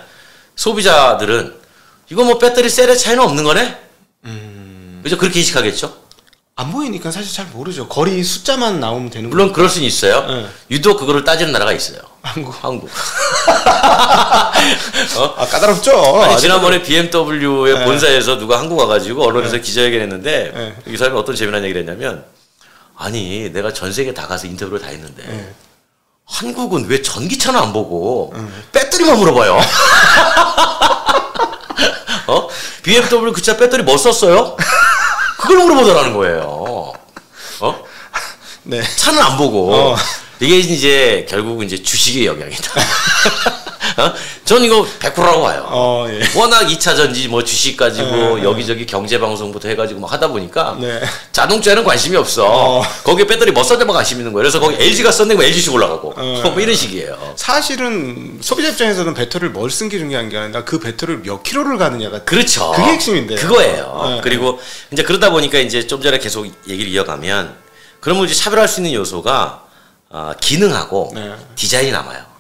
소비자들은 이거 뭐 배터리 셀의 차이는 없는 거네? 그죠? 그렇게 인식하겠죠? 안 보이니까 사실 잘 모르죠. 거리 숫자만 나오면 되는 물론 거니까. 그럴 수는 있어요. 유독 그거를 따지는 나라가 있어요. 한국. 까다롭죠. 아니, 지난번에 BMW의 본사에서 누가 한국 와가지고 언론에서 기자회견 했는데 이 사람이 어떤 재미난 얘기를 했냐면 아니 내가 전 세계 다 가서 인터뷰를 다 했는데 한국은 왜 전기차는 안 보고 배터리만 물어봐요. BMW 그 차 배터리 뭐 썼어요? 그걸 물어보더라는 거예요. 네. 차는 안 보고. 이게 이제 결국 이제 주식의 영향이다. 전 이거 100%라고 봐요. 워낙 2차 전지 뭐 주식 가지고 여기저기 경제 방송부터 해가지고 막 하다 보니까 자동차에는 관심이 없어. 거기에 배터리 뭐 썼는데만 관심 있는 거예요. 그래서 거기 LG가 썼는데 뭐 LG씩 올라가고 뭐 이런 식이에요. 사실은 소비자 입장에서는 배터리를 뭘 쓴 게 중요한 게 아니라 그 배터리를 몇 킬로를 가느냐가 그렇죠. 그게 핵심인데요. 그거예요. 그리고 이제 그러다 보니까 이제 좀 전에 계속 얘기를 이어가면 그러면 이제 차별할 수 있는 요소가 기능하고 디자인이 남아요.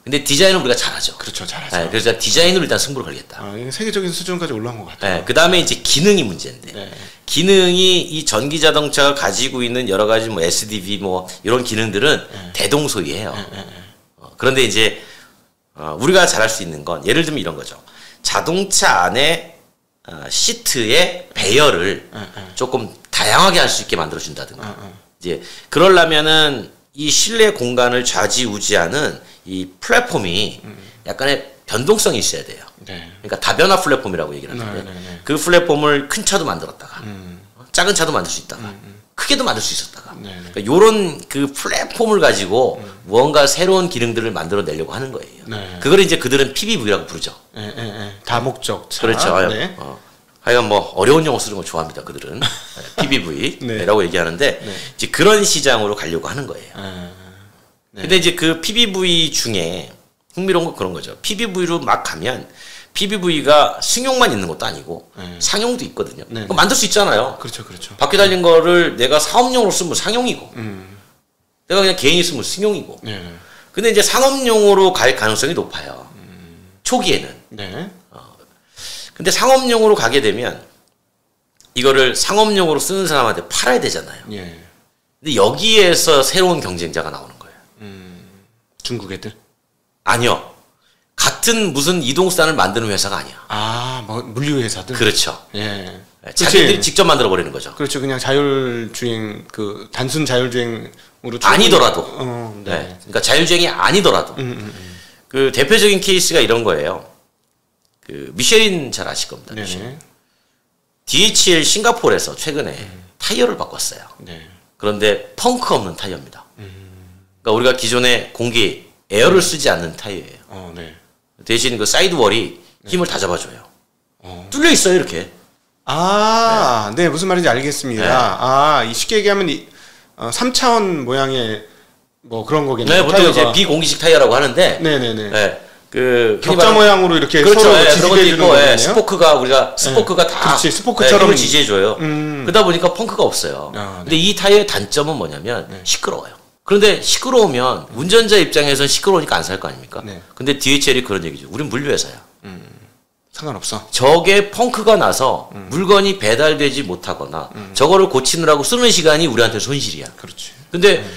근데 디자인은 우리가 잘하죠. 그렇죠, 잘하죠. 그래서 디자인으로 일단 승부를 걸겠다. 세계적인 수준까지 올라온 것 같아요. 그 다음에 이제 기능이 문제인데, 기능이 이 전기 자동차가 가지고 있는 여러 가지 뭐 SDV 뭐 이런 기능들은 대동소이해요. 그런데 이제 우리가 잘할 수 있는 건 예를 들면 이런 거죠. 자동차 안에 시트의 배열을 조금 다양하게 할 수 있게 만들어 준다든가. 이제 그러려면은 이 실내 공간을 좌지우지하는 이 플랫폼이 약간의 변동성이 있어야 돼요. 그러니까 다변화 플랫폼이라고 얘기를 하는데 그 플랫폼을 큰 차도 만들었다가 작은 차도 만들 수 있다가 크게도 만들 수 있었다가 그러니까 요런 그 플랫폼을 가지고 무언가 새로운 기능들을 만들어 내려고 하는 거예요. 그걸 이제 그들은 PBV라고 부르죠. 다목적 차. 그렇죠. 하여간 뭐 어려운 용어 쓰는 거 좋아합니다. 그들은 PBV라고 얘기하는데 이제 그런 시장으로 가려고 하는 거예요. 근데 이제 그 PBV 중에 흥미로운 건 그런 거죠. PBV로 막 가면 PBV가 승용만 있는 것도 아니고 상용도 있거든요. 만들 수 있잖아요. 그렇죠. 바퀴 달린 거를 내가 사업용으로 쓰면 상용이고 내가 그냥 개인이 쓰면 승용이고. 근데 이제 상업용으로 갈 가능성이 높아요. 초기에는. 근데 상업용으로 가게 되면 이거를 상업용으로 쓰는 사람한테 팔아야 되잖아요. 근데 여기에서 새로운 경쟁자가 나오는 거예요. 중국 애들? 아니요. 같은 같은 무슨 이동수단을 만드는 회사가 아니야. 아, 뭐 물류 회사들. 그렇죠. 예. 자기들이 직접 만들어 버리는 거죠. 그렇죠. 그냥 자율주행 그 단순 자율주행으로 아니더라도. 네. 네. 그러니까 자율주행이 아니더라도. 그 대표적인 케이스가 이런 거예요. 그 미쉐린 잘 아실 겁니다. 미쉐린. DHL 싱가포르에서 최근에 타이어를 바꿨어요. 네. 그런데 펑크 없는 타이어입니다. 그러니까 우리가 기존에 공기 에어를 쓰지 않는 타이어예요. 네. 대신 그 사이드월이 힘을 다 잡아줘요. 뚫려 있어요 이렇게. 아, 네. 무슨 말인지 알겠습니다. 네. 아, 쉽게 얘기하면 3차원 모양의 뭐 그런 거겠네요. 네, 보통 타이어가. 이제 비공기식 타이어라고 하는데. 네네네. 네. 그 격자 모양으로 이렇게 그렇죠. 서로 네, 지지해 주는 거예요. 네, 스포크가 다 그렇지. 스포크처럼 힘을 지지해줘요. 그러다 보니까 펑크가 없어요. 아, 네. 근데 이 타이어의 단점은 뭐냐면 시끄러워요. 그런데 시끄러우면 운전자 입장에서는 시끄러우니까 안 살 거 아닙니까? 네. 근데 DHL이 그런 얘기죠. 우린 물류회사야. 상관없어. 저게 펑크가 나서 물건이 배달되지 못하거나 저거를 고치느라고 쓰는 시간이 우리한테 손실이야. 그렇지. 근데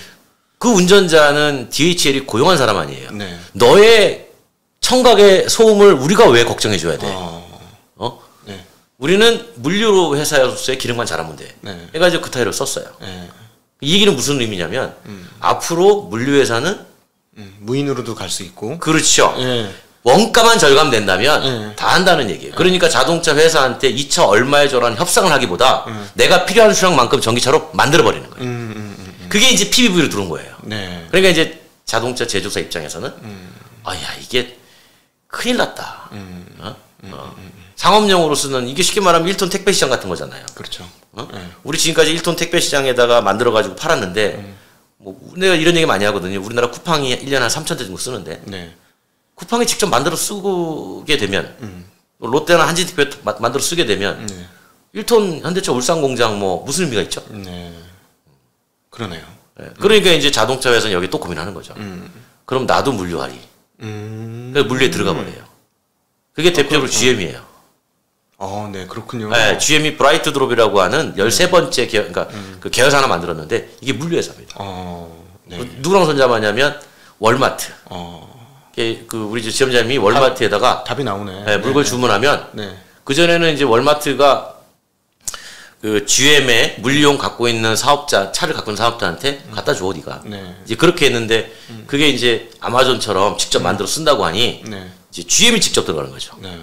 그 운전자는 DHL이 고용한 사람 아니에요. 네. 너의 청각의 소음을 우리가 왜 걱정해줘야 돼? 네. 우리는 물류 회사로서의 기능만 잘하면 돼. 네. 해가지고 그 타이어를 썼어요. 네. 이 얘기는 무슨 의미냐면 앞으로 물류 회사는 무인으로도 갈 수 있고. 그렇죠. 네. 원가만 절감된다면 다 한다는 얘기예요. 그러니까 자동차 회사한테 이 차 얼마에 줘라는 협상을 하기보다 내가 필요한 수량만큼 전기차로 만들어버리는 거예요. 그게 이제 PBV로 들어온 거예요. 네. 그러니까 이제 자동차 제조사 입장에서는 아야 이게 큰일 났다. 상업용으로 쓰는 이게 쉽게 말하면 1톤 택배 시장 같은 거잖아요. 그렇죠. 네. 우리 지금까지 1톤 택배 시장에다가 만들어가지고 팔았는데 뭐 내가 이런 얘기 많이 하거든요. 우리나라 쿠팡이 1년에 한 3,000대 정도 쓰는데 네. 쿠팡이 직접 만들어 쓰게 되면 롯데나 한진택배 만들어 쓰게 되면 1톤 현대차 울산 공장 뭐 무슨 의미가 있죠? 네. 그러네요. 네. 그러니까 이제 자동차 회사는 여기 또 고민하는 거죠. 그럼 나도 물류하리. 그래서 물류에 들어가 버려요. 그게 대표적으로 GM이에요. 네, 그렇군요. 네, GM이 브라이트 드롭이라고 하는 13번째 그러니까 그 계열사 하나 만들었는데 이게 물류회사입니다. 네. 누구랑 손잡았냐면 월마트. 그 우리 지점장님이 월마트에다가 답이 나오네. 네, 물건 주문하면 네. 그 전에는 이제 월마트가 그 GM의 물류용 갖고 있는 사업자 차를 갖고 있는 사업자한테 갖다 줘 네가. 네. 이제 그렇게 했는데 그게 이제 아마존처럼 직접 만들어 쓴다고 하니 네. 이제 GM이 직접 들어가는 거죠. 네.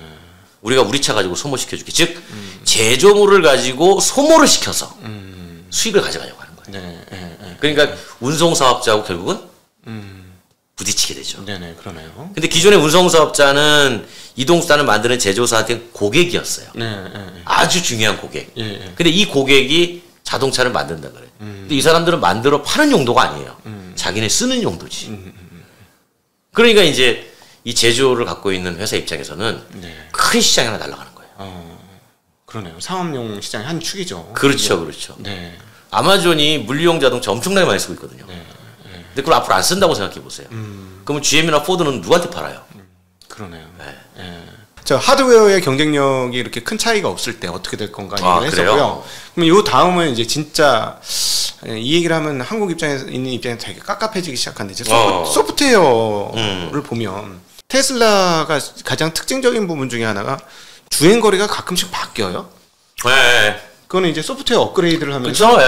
우리가 우리 차 가지고 소모시켜줄게. 즉 제조물을 가지고 소모를 시켜서 수익을 가져가려고 하는 거예요. 네. 네. 그러니까 운송 사업자하고 결국은 부딪히게 되죠. 네네, 그러네요. 근데 기존의 운송 사업자는 이동수단을 만드는 제조사한테 고객이었어요. 네. 아주 중요한 고객. 예. 근데 이 고객이 자동차를 만든다 그래. 근데 이 사람들은 만들어 파는 용도가 아니에요. 자기네 쓰는 용도지. 그러니까 이제 이 제조를 갖고 있는 회사 입장에서는 큰 시장이 하나 날아가는 거예요. 그러네요. 상업용 시장의 한 축이죠. 그렇죠, 그렇죠. 네. 아마존이 물류용 자동차 엄청나게 많이 쓰고 있거든요. 근데 그걸 앞으로 안 쓴다고 생각해 보세요. 그러면 GM이나 포드는 누구한테 팔아요? 그러네요. 네. 자, 하드웨어의 경쟁력이 이렇게 큰 차이가 없을 때 어떻게 될 건가 얘기를 했었고요. 그럼 요 다음은 이제 진짜 이 얘기를 하면 한국 입장에서 있는 입장에서 되게 깝깝해지기 시작하는데 이제 소프트웨어를 보면 테슬라가 가장 특징적인 부분 중에 하나가 주행 거리가 가끔씩 바뀌어요. 네. 그거는 이제 소프트웨어 업그레이드를 하면서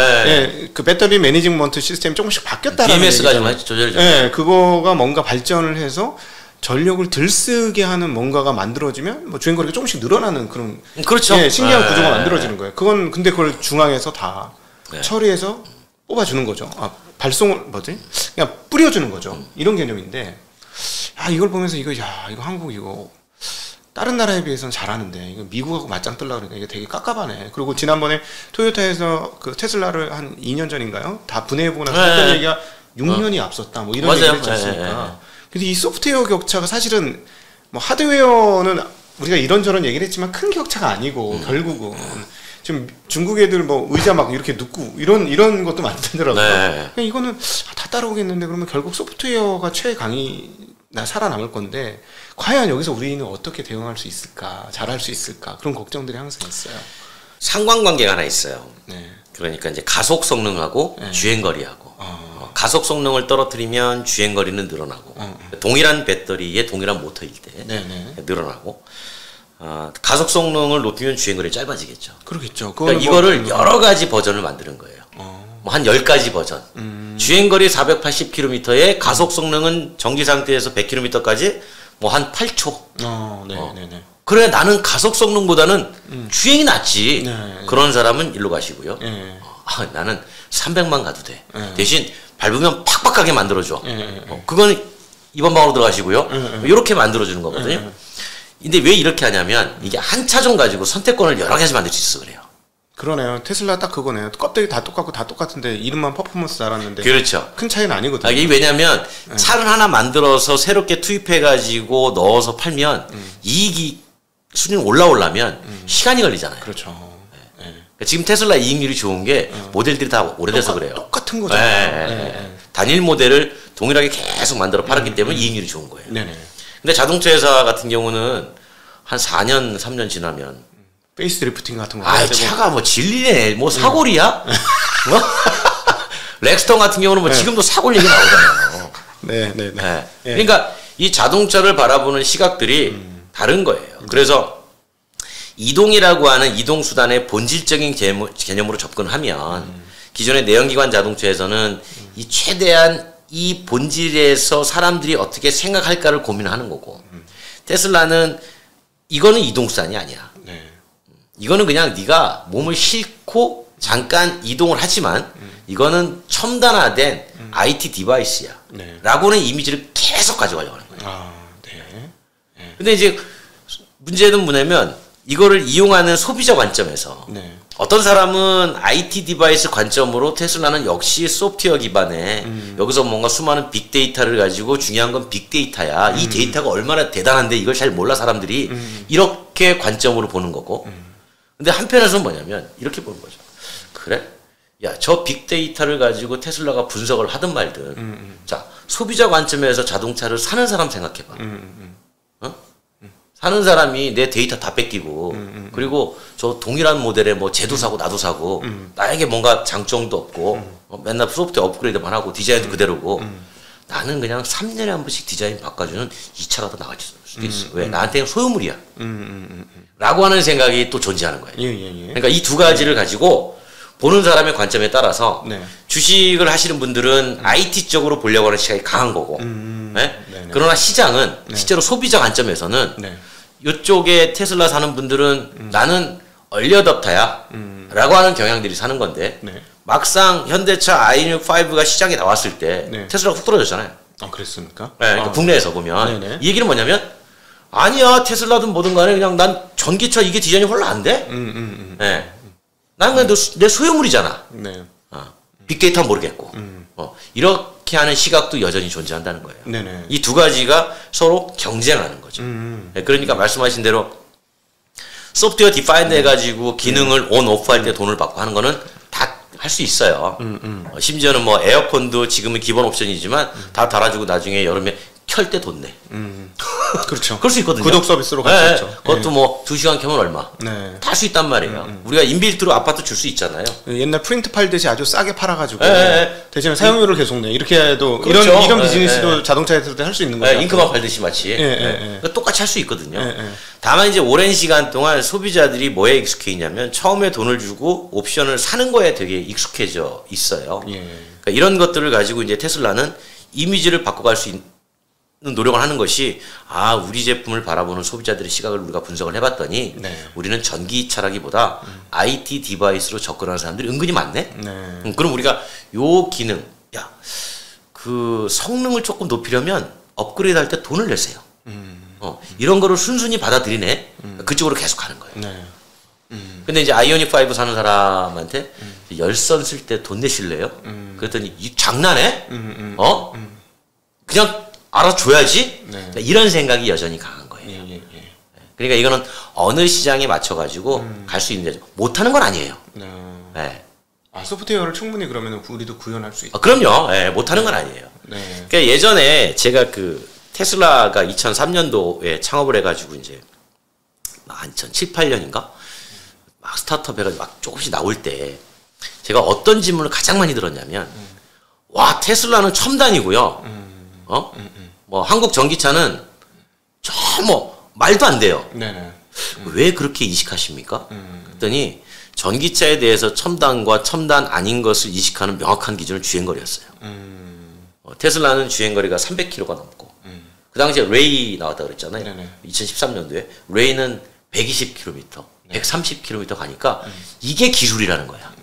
그 배터리 매니지먼트 시스템이 조금씩 바뀌었다라는 BMS가 좀 조절이 그거가 뭔가 발전을 해서 전력을 덜 쓰게 하는 뭔가가 만들어지면 뭐 주행 거리가 조금씩 늘어나는 그런 그렇죠. 신기한 구조가 만들어지는 거예요. 그건 근데 그걸 중앙에서 다 처리해서 뽑아주는 거죠. 발송을 그냥 뿌려주는 거죠. 이런 개념인데 이걸 보면서 이거 한국 이거 다른 나라에 비해서는 잘하는데 이거 미국하고 맞짱 뜨려고 그러니까 이게 되게 깝깝하네. 그리고 지난번에 토요타에서 그 테슬라를 한 2년 전인가요? 다 분해해보고 나서 했던 얘기가 6년이 앞섰다. 뭐 이런 얘기를 했지 않습니까? 근데 이 소프트웨어 격차가 사실은 뭐 하드웨어는 우리가 이런저런 얘기를 했지만 큰 격차가 아니고 결국은 지금 중국 애들 뭐 의자 막 이렇게 눕고 이런 것도 만들더라고요. 그냥 이거는 다 따라오겠는데 그러면 결국 소프트웨어가 최강이 살아남을 건데 과연 여기서 우리는 어떻게 대응할 수 있을까, 잘할 수 있을까 그런 걱정들이 항상 있어요. 상관관계가 하나 있어요. 네. 그러니까 이제 가속 성능하고 주행 거리하고 가속 성능을 떨어뜨리면 주행 거리는 늘어나고 동일한 배터리에 동일한 모터일 때 네네. 늘어나고 가속 성능을 높이면 주행 거리 짧아지겠죠. 그렇겠죠. 그러니까 이거를 여러 가지 버전을 만드는 거예요. 뭐 한 10가지 버전. 주행 거리 480km에 가속 성능은 정지 상태에서 100km까지 뭐 한 8초. 네네네. 그래 나는 가속 성능보다는 주행이 낫지. 네. 그런 사람은 일로 가시고요. 네. 나는 300만 가도 돼. 대신 밟으면 팍팍하게 만들어줘. 그건 2번 방으로 들어가시고요. 이렇게 만들어주는 거거든요. 근데 왜 이렇게 하냐면 이게 한 차종 가지고 선택권을 여러 가지 만들 수 있어 그래요. 그러네요. 테슬라 딱 그거네요. 껍데기 다 똑같고 다 똑같은데 이름만 퍼포먼스 달았는데 그렇죠. 큰 차이는 아니거든요. 이게 왜냐면 차를 하나 만들어서 새롭게 투입해가지고 넣어서 팔면 이익이 수준이 올라오려면 시간이 걸리잖아요. 그렇죠. 그러니까 지금 테슬라 이익률이 좋은 게 모델들이 다 오래돼서 그래요. 똑같은 거잖아요. 단일 모델을 동일하게 계속 만들어 팔았기 때문에 이익률이 좋은 거예요. 네네. 근데 자동차 회사 같은 경우는 한 4년, 3년 지나면 페이스 드리프팅 같은 거 해야 되고. 차가 뭐 질리네. 뭐 사골이야? 렉스턴 같은 경우는 뭐 지금도 사골 얘기 나오잖아요. 네. 그러니까 이 자동차를 바라보는 시각들이 다른 거예요. 그래서 이동이라고 하는 이동 수단의 본질적인 개념으로 접근하면 기존의 내연기관 자동차에서는 이 최대한 이 본질에서 사람들이 어떻게 생각할까를 고민하는 거고 테슬라는 이거는 이동 수단이 아니야. 네. 이거는 그냥 네가 몸을 싣고 잠깐 이동을 하지만 이거는 첨단화된 IT 디바이스야. 네. 라고는 이미지를 계속 가져가려고 하는 거예요. 네. 근데 이제 문제는 뭐냐면 이거를 이용하는 소비자 관점에서 네. 어떤 사람은 IT 디바이스 관점으로 테슬라는 역시 소프트웨어 기반에 여기서 뭔가 수많은 빅데이터를 가지고 중요한 건 빅데이터야. 이 데이터가 얼마나 대단한데 이걸 잘 몰라 사람들이 이렇게 관점으로 보는 거고 근데 한편에서는 뭐냐면 이렇게 보는 거죠. 그래? 야, 저 빅데이터를 가지고 테슬라가 분석을 하든 말든 자, 소비자 관점에서 자동차를 사는 사람 생각해봐. 사는 사람이 내 데이터 다 뺏기고 그리고 저 동일한 모델에 뭐 쟤도 사고 나도 사고 나에게 뭔가 장점도 없고 맨날 소프트웨어 업그레이드만 하고 디자인도 그대로고 나는 그냥 3년에 한 번씩 디자인 바꿔주는 이 차가 더 나을 수도 있어. 왜? 나한테는 소유물이야. 라고 하는 생각이 또 존재하는 거예요. 그러니까 이 두 가지를 가지고 보는 사람의 관점에 따라서 주식을 하시는 분들은 IT 쪽으로 보려고 하는 시각이 강한 거고 그러나 시장은 실제로 소비자 관점에서는 이쪽에 테슬라 사는 분들은 나는 얼리어답터야 라고 하는 경향들이 사는 건데 막상 현대차 i6-5가 시장에 나왔을 때 테슬라가 훅 떨어졌잖아요. 그랬습니까? 그러니까 국내에서 보면 이 얘기는 뭐냐면 아니야 테슬라든 뭐든 간에 그냥 난 전기차 이게 디자인이 별로 안 돼. 난 그냥 내 소유물이잖아. 빅데이터 모르겠고 이렇게 하는 시각도 여전히 존재한다는 거예요. 이 두 가지가 서로 경쟁하는 거죠. 그러니까 말씀하신 대로 소프트웨어 디파인드 해가지고 기능을 온 오프 할 때 돈을 받고 하는 거는 다 할 수 있어요. 심지어는 뭐 에어컨도 지금은 기본 옵션이지만 다 달아주고 나중에 여름에 켤 때 돈 내. 그렇죠. 그럴 수 있거든요. 구독 서비스로 갈 수 있죠. 그것도 뭐 2시간 켜면 얼마. 다 할 수 있단 말이에요. 우리가 인빌트로 아파트 줄 수 있잖아요. 옛날 프린트 팔듯이 아주 싸게 팔아가지고 대신에 사용료를 계속 내. 이렇게 해도 그렇죠. 이런 비즈니스도 자동차에서 할 수 있는 거죠. 잉크만 팔듯이 마치. 그러니까 똑같이 할 수 있거든요. 다만 이제 오랜 시간 동안 소비자들이 뭐에 익숙해 있냐면 처음에 돈을 주고 옵션을 사는 거에 되게 익숙해져 있어요. 그러니까 이런 것들을 가지고 이제 테슬라는 이미지를 바꿔갈 수 있는 노력을 하는 것이 우리 제품을 바라보는 소비자들의 시각을 우리가 분석을 해봤더니 우리는 전기차라기보다 IT 디바이스로 접근하는 사람들이 은근히 많네. 그럼 우리가 요 기능, 그 성능을 조금 높이려면 업그레이드 할 때 돈을 내세요. 이런 거를 순순히 받아들이네. 그쪽으로 계속 가는 거예요. 근데 이제 아이오닉5 사는 사람한테 열선 쓸 때 돈 내실래요? 그랬더니 이 장난해? 그냥 알아줘야지? 이런 생각이 여전히 강한 거예요. 그러니까 이거는 어느 시장에 맞춰가지고 갈 수 있는 데죠. 못하는 건 아니에요. 소프트웨어를 충분히 그러면 우리도 구현할 수 있다. 그럼요. 못하는 건 아니에요. 그러니까 예전에 제가 그 테슬라가 2003년도에 창업을 해가지고 이제 한 2007, 8년인가? 막 스타트업 해가지고 막 조금씩 나올 때 제가 어떤 질문을 가장 많이 들었냐면 와 테슬라는 첨단이고요. 뭐 한국 전기차는 저 뭐 말도 안 돼요. 네네. 왜 그렇게 인식하십니까? 그랬더니 전기차에 대해서 첨단과 첨단 아닌 것을 인식하는 명확한 기준은 주행거리였어요. 테슬라는 주행거리가 300km가 넘고 그 당시에 레이 나왔다 그랬잖아요. 네네. 2013년도에 레이는 120km, 130km 가니까 이게 기술이라는 거야.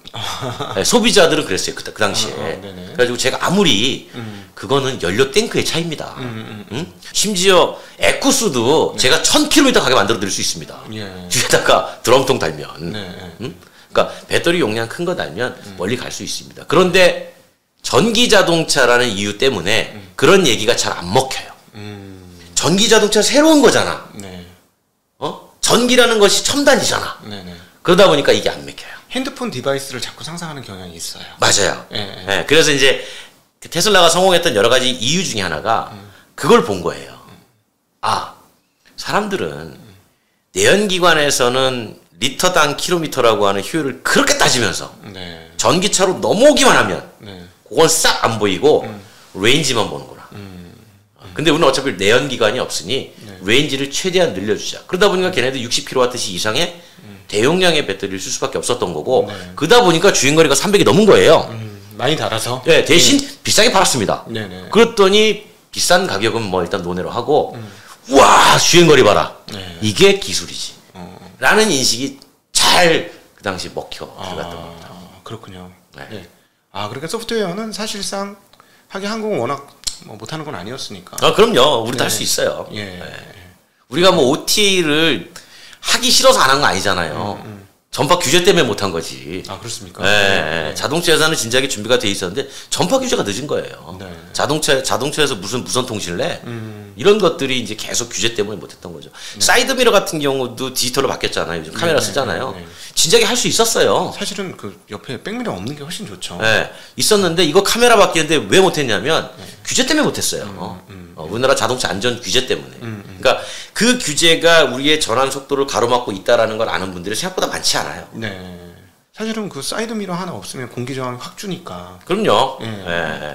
네, 소비자들은 그랬어요. 그 당시에. 그래가지고 제가 아무리 그거는 연료 탱크의 차이입니다. 응? 심지어 에쿠스도 제가 1000km 가게 만들어 드릴 수 있습니다. 뒤에다가 드럼통 달면. 응? 그러니까 배터리 용량 큰 거 달면 멀리 갈 수 있습니다. 그런데 전기 자동차라는 이유 때문에 그런 얘기가 잘 안 먹혀요. 전기 자동차 새로운 거잖아. 전기라는 것이 첨단이잖아. 그러다 보니까 이게 안 먹혀요. 핸드폰 디바이스를 자꾸 상상하는 경향이 있어요. 맞아요. 예, 그래서 이제 테슬라가 성공했던 여러 가지 이유 중에 하나가 그걸 본 거예요. 아, 사람들은 내연기관에서는 리터당 킬로미터라고 하는 효율을 그렇게 따지면서 전기차로 넘어오기만 하면 그건 싹 안 보이고 레인지만 보는구나. 근데 우리는 어차피 내연기관이 없으니 레인지를 최대한 늘려주자. 그러다 보니까 걔네들 60kWh 이상의 대용량의 배터리를 쓸 수밖에 없었던 거고 그러다 보니까 주행거리가 300이 넘은 거예요. 많이 달아서? 네, 대신 비싸게 팔았습니다. 그랬더니 비싼 가격은 뭐 일단 논외로 하고 와 주행거리 봐라. 이게 기술이지. 라는 인식이 잘 그 당시 먹혀 들어갔던 겁니다. 그렇군요. 아 그러니까 소프트웨어는 사실상 하긴 한국은 워낙 뭐 못하는 건 아니었으니까. 아 그럼요. 우리도 할 수 있어요. 우리가 뭐 OT를 하기 싫어서 안 한 거 아니잖아요. 전파 규제 때문에 못 한 거지. 아 그렇습니까? 자동차 회사는 진작에 준비가 돼 있었는데 전파 규제가 늦은 거예요. 자동차에서 무슨 무선 통신을 해? 이런 것들이 이제 계속 규제 때문에 못했던 거죠. 사이드미러 같은 경우도 디지털로 바뀌었잖아요. 요즘 카메라 쓰잖아요. 진작에 할 수 있었어요. 사실은 그 옆에 백미러 없는 게 훨씬 좋죠. 있었는데 이거 카메라 바뀌는데 왜 못했냐면 규제 때문에 못했어요. 우리나라 자동차 안전 규제 때문에. 그러니까 그 규제가 우리의 전환 속도를 가로막고 있다라는 걸 아는 분들이 생각보다 많지 않아요. 사실은 그 사이드미러 하나 없으면 공기 저항이 확 주니까. 그럼요.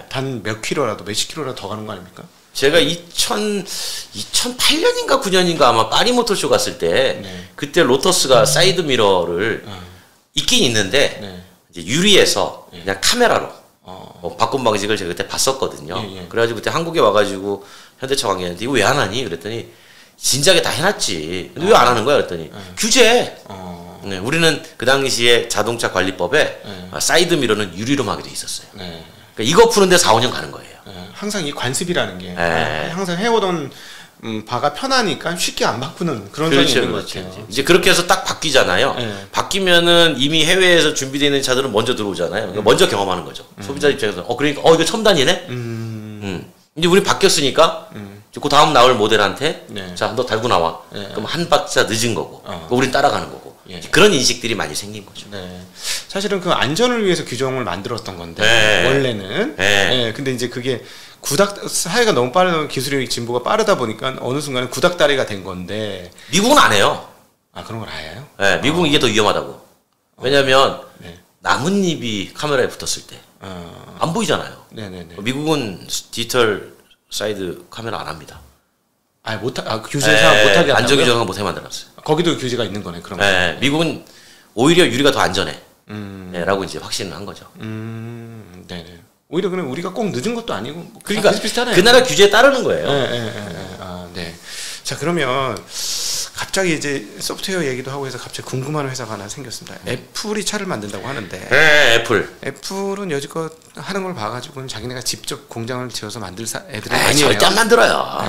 단 몇 킬로라도 몇십 킬로라도 더 가는 거 아닙니까? 제가 2008년인가 9년인가 아마 파리 모터쇼 갔을 때 그때 로터스가 사이드 미러를 있긴 있는데 이제 유리에서 그냥 카메라로 바꿈 방식을 제가 그때 봤었거든요. 그래가지고 그때 한국에 와가지고 현대차 관계한테 이거 왜 안 하니? 그랬더니 진작에 다 해놨지. 왜 안 하는 거야? 그랬더니 규제. 우리는 그 당시에 자동차 관리법에 사이드 미러는 유리로 하게 돼 있었어요. 그러니까 이거 푸는데 4, 5년 가는 거예요. 항상 이 관습이라는 게 항상 해오던 바가 편하니까 쉽게 안 바꾸는 그런 점이 있는 것 같아요. 이제 그렇게 해서 딱 바뀌잖아요. 바뀌면은 이미 해외에서 준비되어 있는 차들은 먼저 들어오잖아요. 그러니까 먼저 경험하는 거죠. 소비자 입장에서 그러니까 이거 첨단이네. 이제 우리 바뀌었으니까 그 다음 나올 모델한테 자 너 달고 나와. 그럼 한 박자 늦은 거고 우린 따라가는 거고 그런 인식들이 많이 생긴 거죠. 사실은 그 안전을 위해서 규정을 만들었던 건데 원래는 근데 이제 그게 사회가 너무 빠르다 기술의 진보가 빠르다 보니까 어느 순간에 구닥다리가 된 건데 미국은 안 해요. 아 그런 걸 안 해요? 미국은 이게 더 위험하다고. 왜냐하면 나뭇잎이 카메라에 붙었을 때 안 보이잖아요. 미국은 디지털 사이드 카메라 안 합니다. 규제상 못하게 안전 규정을 못하게 만들었어요. 거기도 규제가 있는 거네. 그럼. 미국은 오히려 유리가 더 안전해. 라고 이제 확신을 한 거죠. 오히려 그냥 우리가 꼭 늦은 것도 아니고 그러니까 그 나라 규제에 따르는 거예요. 자 그러면 갑자기 이제 소프트웨어 얘기도 하고 해서 갑자기 궁금한 회사가 하나 생겼습니다. 애플이 차를 만든다고 하는데. 애플은 여지껏 하는 걸 봐가지고는 자기네가 직접 공장을 지어서 만들 애들은 아니에요. 절대 안 만들어요.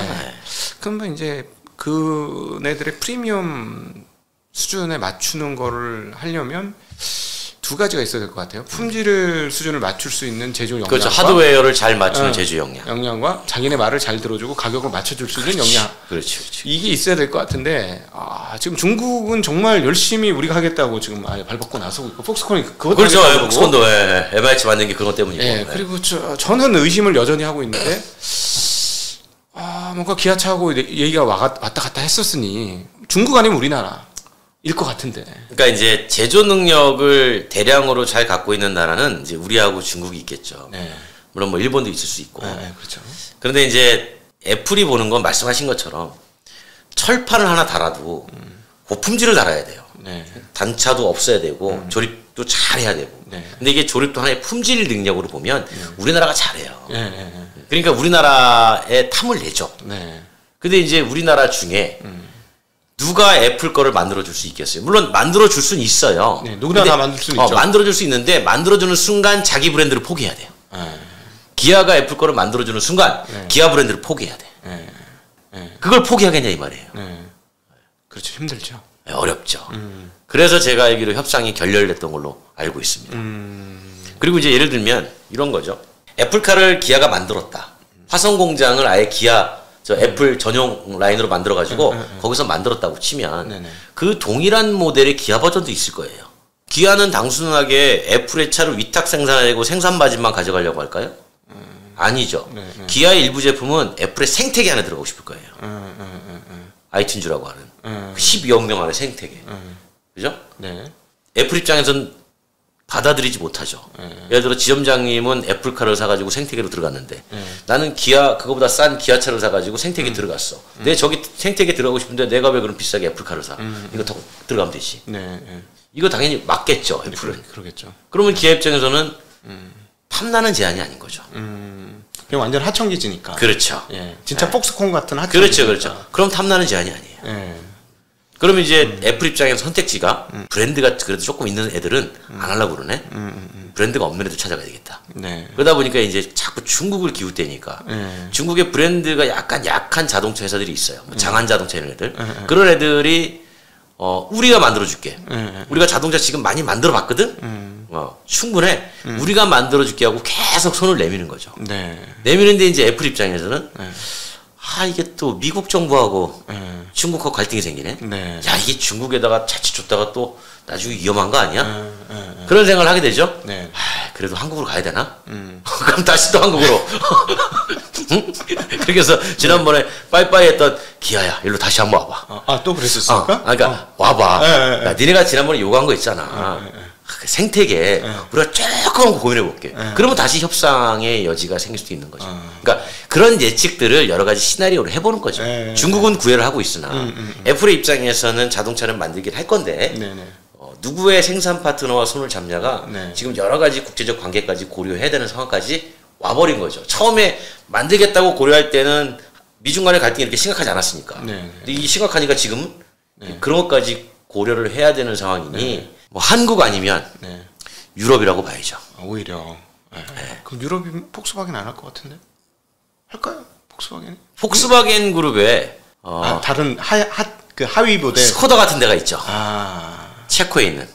그러면 이제 그네들의 프리미엄 수준에 맞추는 거를 하려면 두 가지가 있어야 될 것 같아요. 품질 수준을 맞출 수 있는 제조 역량과 그렇죠. 하드웨어를 잘 맞추는 제조 역량과 자기네 말을 잘 들어주고 가격을 맞춰줄 수 있는 역량. 그렇지. 이게 있어야 될 것 같은데 지금 중국은 정말 열심히 우리가 하겠다고 지금 발벗고 나서고 있고 폭스콘이 그것도 그렇죠. 폭스콘도 MIH 만든 게 그것 때문이고. 그리고 저는 의심을 여전히 하고 있는데 뭔가 기아차하고 얘기가 왔다 갔다 했었으니 중국 아니면 우리나라. 일 것 같은데. 그러니까 이제 제조 능력을 대량으로 잘 갖고 있는 나라는 이제 우리하고 중국이 있겠죠. 물론 뭐 일본도 있을 수 있고. 그렇죠. 그런데 이제 애플이 보는 건 말씀하신 것처럼 철판을 하나 달아도 고품질을 달아야 돼요. 네. 단차도 없어야 되고 조립도 잘해야 되고. 네. 근데 이게 조립도 하나의 품질 능력으로 보면 우리나라가 잘해요. 네. 그러니까 우리나라에 탐을 내죠. 네. 근데 이제 우리나라 중에 누가 애플 거를 만들어줄 수 있겠어요? 물론 만들어줄 수는 있어요. 네, 누구나 다 만들 수는 있죠. 만들어줄 수 있는데 만들어주는 순간 자기 브랜드를 포기해야 돼요. 기아가 애플 거를 만들어주는 순간 기아 브랜드를 포기해야 돼. 그걸 포기하겠냐 이 말이에요. 그렇죠. 힘들죠. 어렵죠. 그래서 제가 알기로 협상이 결렬됐던 걸로 알고 있습니다. 그리고 이제 예를 들면 이런 거죠. 애플카를 기아가 만들었다. 화성 공장을 아예 기아 애플 전용 라인으로 만들어가지고 거기서 만들었다고 치면 그 동일한 모델의 기아 버전도 있을 거예요. 기아는 단순하게 애플의 차를 위탁 생산하고 생산 마진만 가져가려고 할까요? 아니죠. 기아의 일부 제품은 애플의 생태계 안에 들어가고 싶을 거예요. 아이튠즈라고 하는 12억 명 안에 생태계. 그죠? 네. 애플 입장에서는 받아들이지 못하죠. 예를 들어 지점장님은 애플카를 사가지고 생태계로 들어갔는데 나는 기아 그거보다 싼 기아차를 사가지고 생태계 들어갔어. 내 저기 생태계 들어가고 싶은데 내가 왜 그럼 비싸게 애플카를 사? 이거 더 들어가면 되지. 이거 당연히 맞겠죠. 애플은. 그러겠죠. 그러면 기아 입장에서는 탐나는 제한이 아닌 거죠. 그냥 완전 하청기지니까. 그렇죠. 예. 진짜 폭스콘 같은 하청기지. 그렇죠. 그럼 탐나는 제한이 아니에요. 그러면 이제 애플 입장에서 선택지가 브랜드가 그래도 조금 있는 애들은 안 하려고 그러네. 브랜드가 없는 애들 찾아가야 되겠다. 그러다 보니까 이제 자꾸 중국을 기웃대니까 중국의 브랜드가 약간 약한 자동차 회사들이 있어요. 뭐 장안 자동차 이런 애들. 그런 애들이 우리가 만들어줄게. 우리가 자동차 지금 많이 만들어봤거든. 충분해. 우리가 만들어줄게 하고 계속 손을 내미는 거죠. 내미는데 이제 애플 입장에서는 이게 또 미국 정부하고 중국하고 갈등이 생기네. 야, 이게 중국에다가 자칫 줬다가 또 나중에 위험한 거 아니야? 그런 생각을 하게 되죠. 그래도 한국으로 가야 되나? 그럼 다시 또 한국으로. 그렇게 해서 지난번에 빠이빠이 했던 기아야, 일로 다시 한번 와봐. 또 그랬었습니까? 그러니까 와봐. 야, 니네가 지난번에 요구한 거 있잖아. 생태계 우리가 조금 고민해 볼게. 그러면 다시 협상의 여지가 생길 수도 있는 거죠. 그러니까 그런 예측들을 여러 가지 시나리오로 해보는 거죠. 중국은 구애를 하고 있으나 애플의 입장에서는 자동차를 만들긴 할 건데 누구의 생산 파트너와 손을 잡냐가 지금 여러 가지 국제적 관계까지 고려해야 되는 상황까지 와버린 거죠. 처음에 만들겠다고 고려할 때는 미중 간의 갈등이 이렇게 심각하지 않았으니까. 근데 이 심각하니까 지금은 그런 것까지 고려를 해야 되는 상황이니 뭐 한국 아니면 유럽이라고 봐야죠. 오히려. 그럼 유럽이 폭스바겐 안 할 것 같은데? 할까요? 폭스바겐이? 폭스바겐 그룹에 다른 그 하위 모델 스코다 같은 데가 있죠. 체코에 있는.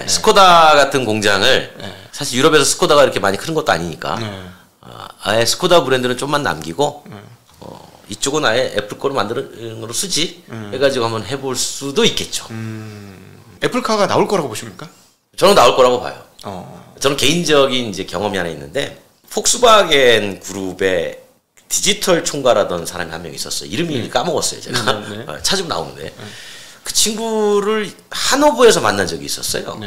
스코다 같은 공장을 사실 유럽에서 스코다가 이렇게 많이 크는 것도 아니니까 아예 스코다 브랜드는 좀만 남기고 이쪽은 아예 애플 거로 만드는 걸로 쓰지 해가지고 한번 해볼 수도 있겠죠. 애플카가 나올 거라고 보십니까? 저는 나올 거라고 봐요. 저는 개인적인 이제 경험이 하나 있는데 폭스바겐 그룹의 디지털 총괄하던 사람이 한 명 있었어요. 이름이 까먹었어요. 제가 찾으면 나오는데 그 친구를 하노버에서 만난 적이 있었어요.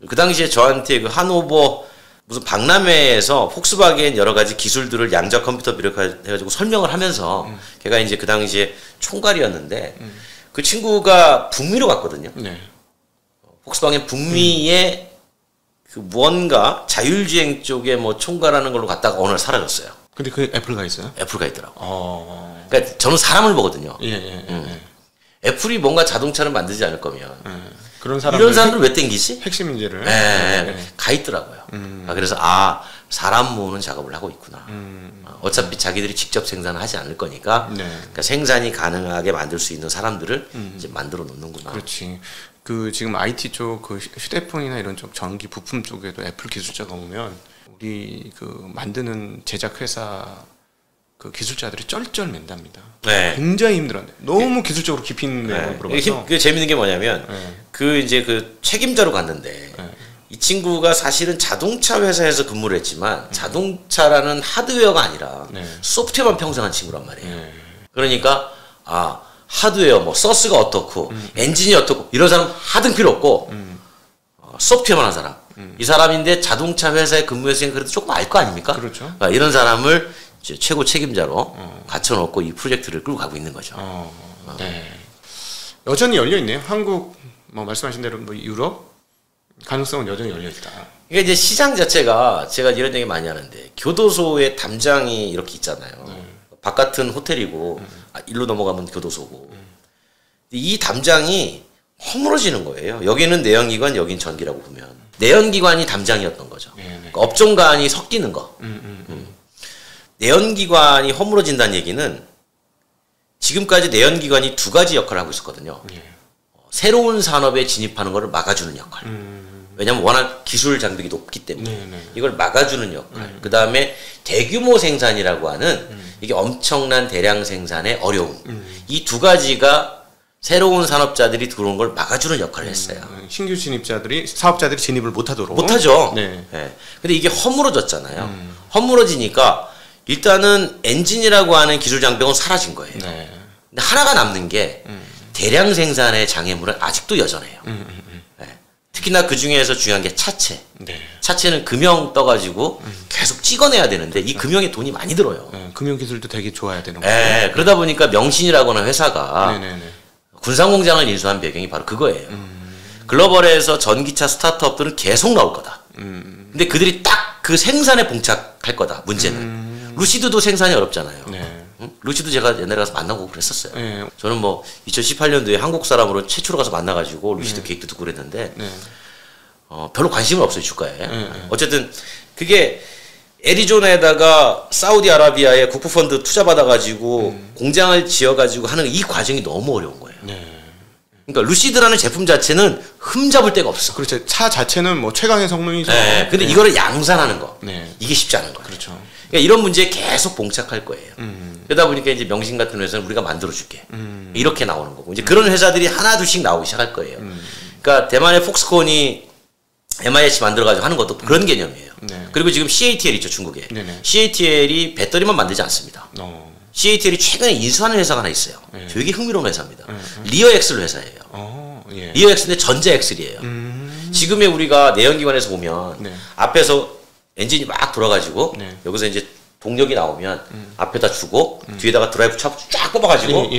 그 당시에 저한테 그 하노버 무슨 박람회에서 폭스바겐 여러 가지 기술들을 양자 컴퓨터 비롯해가지고 설명을 하면서 걔가 이제 그 당시에 총괄이었는데 그 친구가 북미로 갔거든요. 폭스바겐 북미의 그 무언가 자율주행 쪽에 뭐 총괄하는 걸로 갔다가 어느 날 사라졌어요. 근데 그 애플가 있어요? 애플가 있더라고. 그러니까 저는 사람을 보거든요. 애플이 뭔가 자동차를 만들지 않을 거면 이런 사람들 왜 땡기지? 핵심 인재를 가 있더라고요. 그래서 사람 모으는 작업을 하고 있구나. 어차피 자기들이 직접 생산하지 않을 거니까 그러니까 생산이 가능하게 만들 수 있는 사람들을 이제 만들어 놓는구나. 그렇지. 그 지금 IT 쪽 그 휴대폰이나 이런 쪽 전기 부품 쪽에도 애플 기술자가 오면 우리 그 만드는 제작 회사 그 기술자들이 쩔쩔맨답니다. 굉장히 힘들었는데 너무 기술적으로 깊이 있는 내용을 물어봐서. 그 재밌는 게 뭐냐면 그 이제 그 책임자로 갔는데 이 친구가 사실은 자동차 회사에서 근무를 했지만 자동차라는 하드웨어가 아니라 소프트웨어만 평생 한 친구란 말이에요. 그러니까 하드웨어 뭐 서스가 어떻고 엔진이 어떻고 이런 사람 하등 필요 없고 소프트웨어만 한 사람 이 사람인데 자동차 회사에 근무했으니까 그래도 조금 알 거 아닙니까? 그렇죠. 그러니까 이런 사람을 이제 최고 책임자로 갖춰놓고 이 프로젝트를 끌고 가고 있는 거죠. 네. 여전히 열려 있네요. 한국 뭐 말씀하신 대로 뭐 유럽 가능성은 여전히 열려 있다. 이게 이제 시장 자체가 제가 이런 얘기 많이 하는데 교도소에 담장이 이렇게 있잖아요. 바깥은 호텔이고 일로 넘어가면 교도소고 이 담장이 허물어지는 거예요. 여기는 내연기관, 여긴 전기라고 보면 내연기관이 담장이었던 거죠. 그러니까 업종간이 섞이는 거. 내연기관이 허물어진다는 얘기는 지금까지 내연기관이 두 가지 역할을 하고 있었거든요. 새로운 산업에 진입하는 것을 막아주는 역할. 왜냐하면 워낙 기술 장벽이 높기 때문에 이걸 막아주는 역할. 그 다음에 대규모 생산이라고 하는 이게 엄청난 대량 생산의 어려움. 이 두 가지가 새로운 산업자들이 들어오는 걸 막아주는 역할을 했어요. 신규 진입자들이 사업자들이 진입을 못하도록. 못하죠. 네. 네. 근데 이게 허물어졌잖아요. 허물어지니까 일단은 엔진이라고 하는 기술 장벽은 사라진 거예요. 네. 근데 하나가 남는 게 대량 생산의 장애물은 아직도 여전해요. 네. 특히나 그 중에서 중요한 게 차체. 네. 차체는 금형 떠가지고 계속 찍어내야 되는데 이 금형에 돈이 많이 들어요. 네. 금형 기술도 되게 좋아야 되는 거예요. 네. 그러다 보니까 명신이라고 하는 회사가 군산공장을 인수한 배경이 바로 그거예요. 글로벌에서 전기차 스타트업들은 계속 나올 거다. 근데 그들이 딱 그 생산에 봉착할 거다. 문제는. 루시드도 생산이 어렵잖아요. 네. 루시드 제가 옛날에 가서 만나고 그랬었어요. 네. 저는 뭐 2018년도에 한국 사람으로 최초로 가서 만나가지고 루시드 계획도 듣고 그랬는데 별로 관심은 없어요. 주가에. 어쨌든 그게 애리조나에다가 사우디아라비아에 국부펀드 투자받아가지고 공장을 지어가지고 하는 이 과정이 너무 어려운 거예요. 그러니까 루시드라는 제품 자체는 흠잡을 데가 없어. 그렇죠. 차 자체는 뭐 최강의 성능이죠. 네. 근데 이거를 양산하는 거. 이게 쉽지 않은 거예요. 그렇죠. 그러니까 이런 문제에 계속 봉착할 거예요. 그러다 보니까 이제 명신 같은 회사는 우리가 만들어줄게. 이렇게 나오는 거고. 이제 그런 회사들이 하나 둘씩 나오기 시작할 거예요. 그러니까 대만의 폭스콘이 MIH 만들어가지고 하는 것도 그런 개념이에요. 그리고 지금 CATL 있죠, 중국에. CATL이 배터리만 만들지 않습니다. CATL이 최근에 인수하는 회사가 하나 있어요. 되게 흥미로운 회사입니다. 리어엑슬 회사예요. 리어엑슬인데 전자엑슬이에요. 지금의 우리가 내연기관에서 보면 앞에서 엔진이 막 돌아가지고 여기서 이제 동력이 나오면 앞에다 주고 뒤에다가 드라이브 쫙 뽑아가지고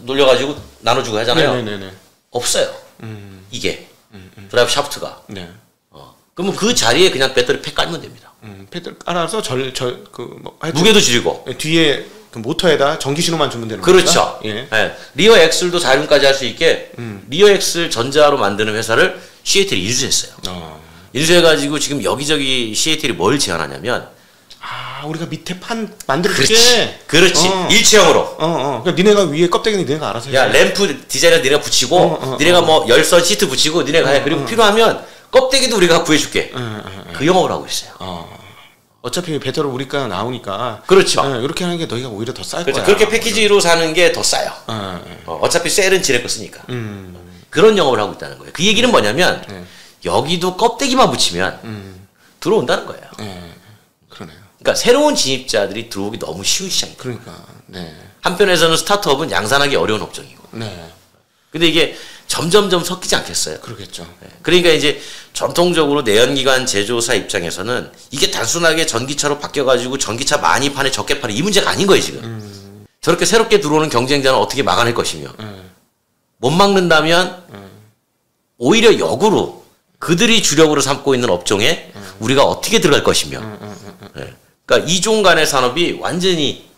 놀려가지고 나눠주고 하잖아요. 없어요. 이게 드라이브 샤프트가. 그러면 그 자리에 그냥 배터리 팩 깔면 됩니다. 배터리 깔아서 무게도 줄이고 뒤에 그 모터에다 전기 신호만 주면 되는 거죠. 그렇죠. 예. 네. 리어 엑슬도 자륜까지 할 수 있게 리어 엑슬 전자로 만드는 회사를 CATL이 인수했어요. 인수해가지고 지금 여기저기 CATL이 뭘 제안하냐면 우리가 밑에 판 만들어줄게. 그렇지. 일체형으로. 그러니까 니네가 위에 껍데기는 니네가 알아서 해. 야 램프 디자인을 니네가 붙이고 니네가 뭐 열선 시트 붙이고 니네가 해. 그리고 필요하면 껍데기도 우리가 구해줄게. 그 영업을 하고 있어요. 어차피 배터리 우리가 나오니까. 그렇죠. 이렇게 하는 게 너희가 오히려 더 쌀 그렇죠. 거야. 그렇게 패키지로 사는 게 더 싸요. 어차피 셀은 지네 거 쓰니까. 그런 영업을 하고 있다는 거예요. 그 얘기는 뭐냐면 여기도 껍데기만 붙이면 들어온다는 거예요. 그러네요. 그러니까 새로운 진입자들이 들어오기 너무 쉬운 시장이에요. 그러니까. 한편에서는 스타트업은 양산하기 어려운 업종이고. 근데 이게 점점점 섞이지 않겠어요? 그러겠죠. 그러니까 이제 전통적으로 내연기관 제조사 입장에서는 이게 단순하게 전기차로 바뀌어가지고 전기차 많이 파네 적게 파네 이 문제가 아닌 거예요 지금. 저렇게 새롭게 들어오는 경쟁자는 어떻게 막아낼 것이며 못 막는다면 오히려 역으로 그들이 주력으로 삼고 있는 업종에 우리가 어떻게 들어갈 것이며 그러니까 이종 간의 산업이 완전히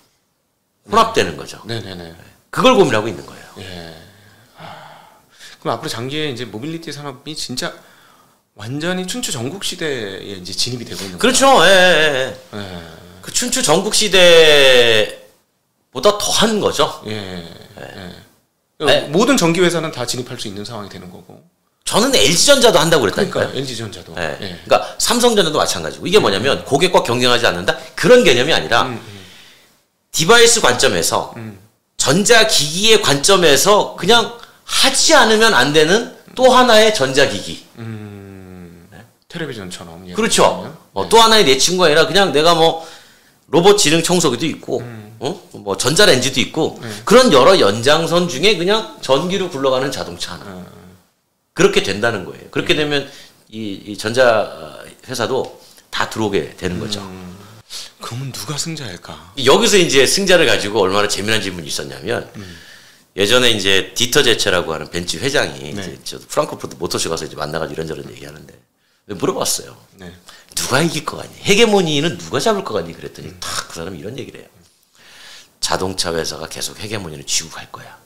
혼합되는 거죠. 그걸 고민하고 있는 거예요. 그럼 앞으로 장기에 이제 모빌리티 산업이 진짜 완전히 춘추 전국 시대에 이제 진입이 되고 있는 거죠. 그렇죠. 그 춘추 전국 시대보다 더한 거죠. 모든 전기 회사는 다 진입할 수 있는 상황이 되는 거고. 저는 LG전자도 한다고 그랬다니까요. 그러니까 LG전자도. 그러니까 삼성전자도 마찬가지고. 이게 뭐냐면 고객과 경쟁하지 않는다? 그런 개념이 아니라 디바이스 관점에서 전자기기의 관점에서 그냥 하지 않으면 안 되는 또 하나의 전자기기. 텔레비전처럼. 그렇죠. 또 하나의 내 친구가 아니라 그냥 내가 뭐 로봇 지능 청소기도 있고, 뭐 전자레인지도 있고, 그런 여러 연장선 중에 그냥 전기로 굴러가는 자동차 하나. 그렇게 된다는 거예요. 그렇게 되면 이 전자 회사도 다 들어오게 되는 거죠. 그러면 누가 승자일까? 여기서 이제 승자를 가지고 얼마나 재미난 질문이 있었냐면 예전에 이제 디터 제체라고 하는 벤츠 회장이 이제 저 프랑크푸르트 모터쇼 가서 이제 만나가지고 이런저런 얘기하는데 물어봤어요. 누가 이길 것 같니? 헤게모니는 누가 잡을 것 같니? 그랬더니 딱 그 사람이 이런 얘기를 해요. 자동차 회사가 계속 헤게모니를 쥐고 갈 거야.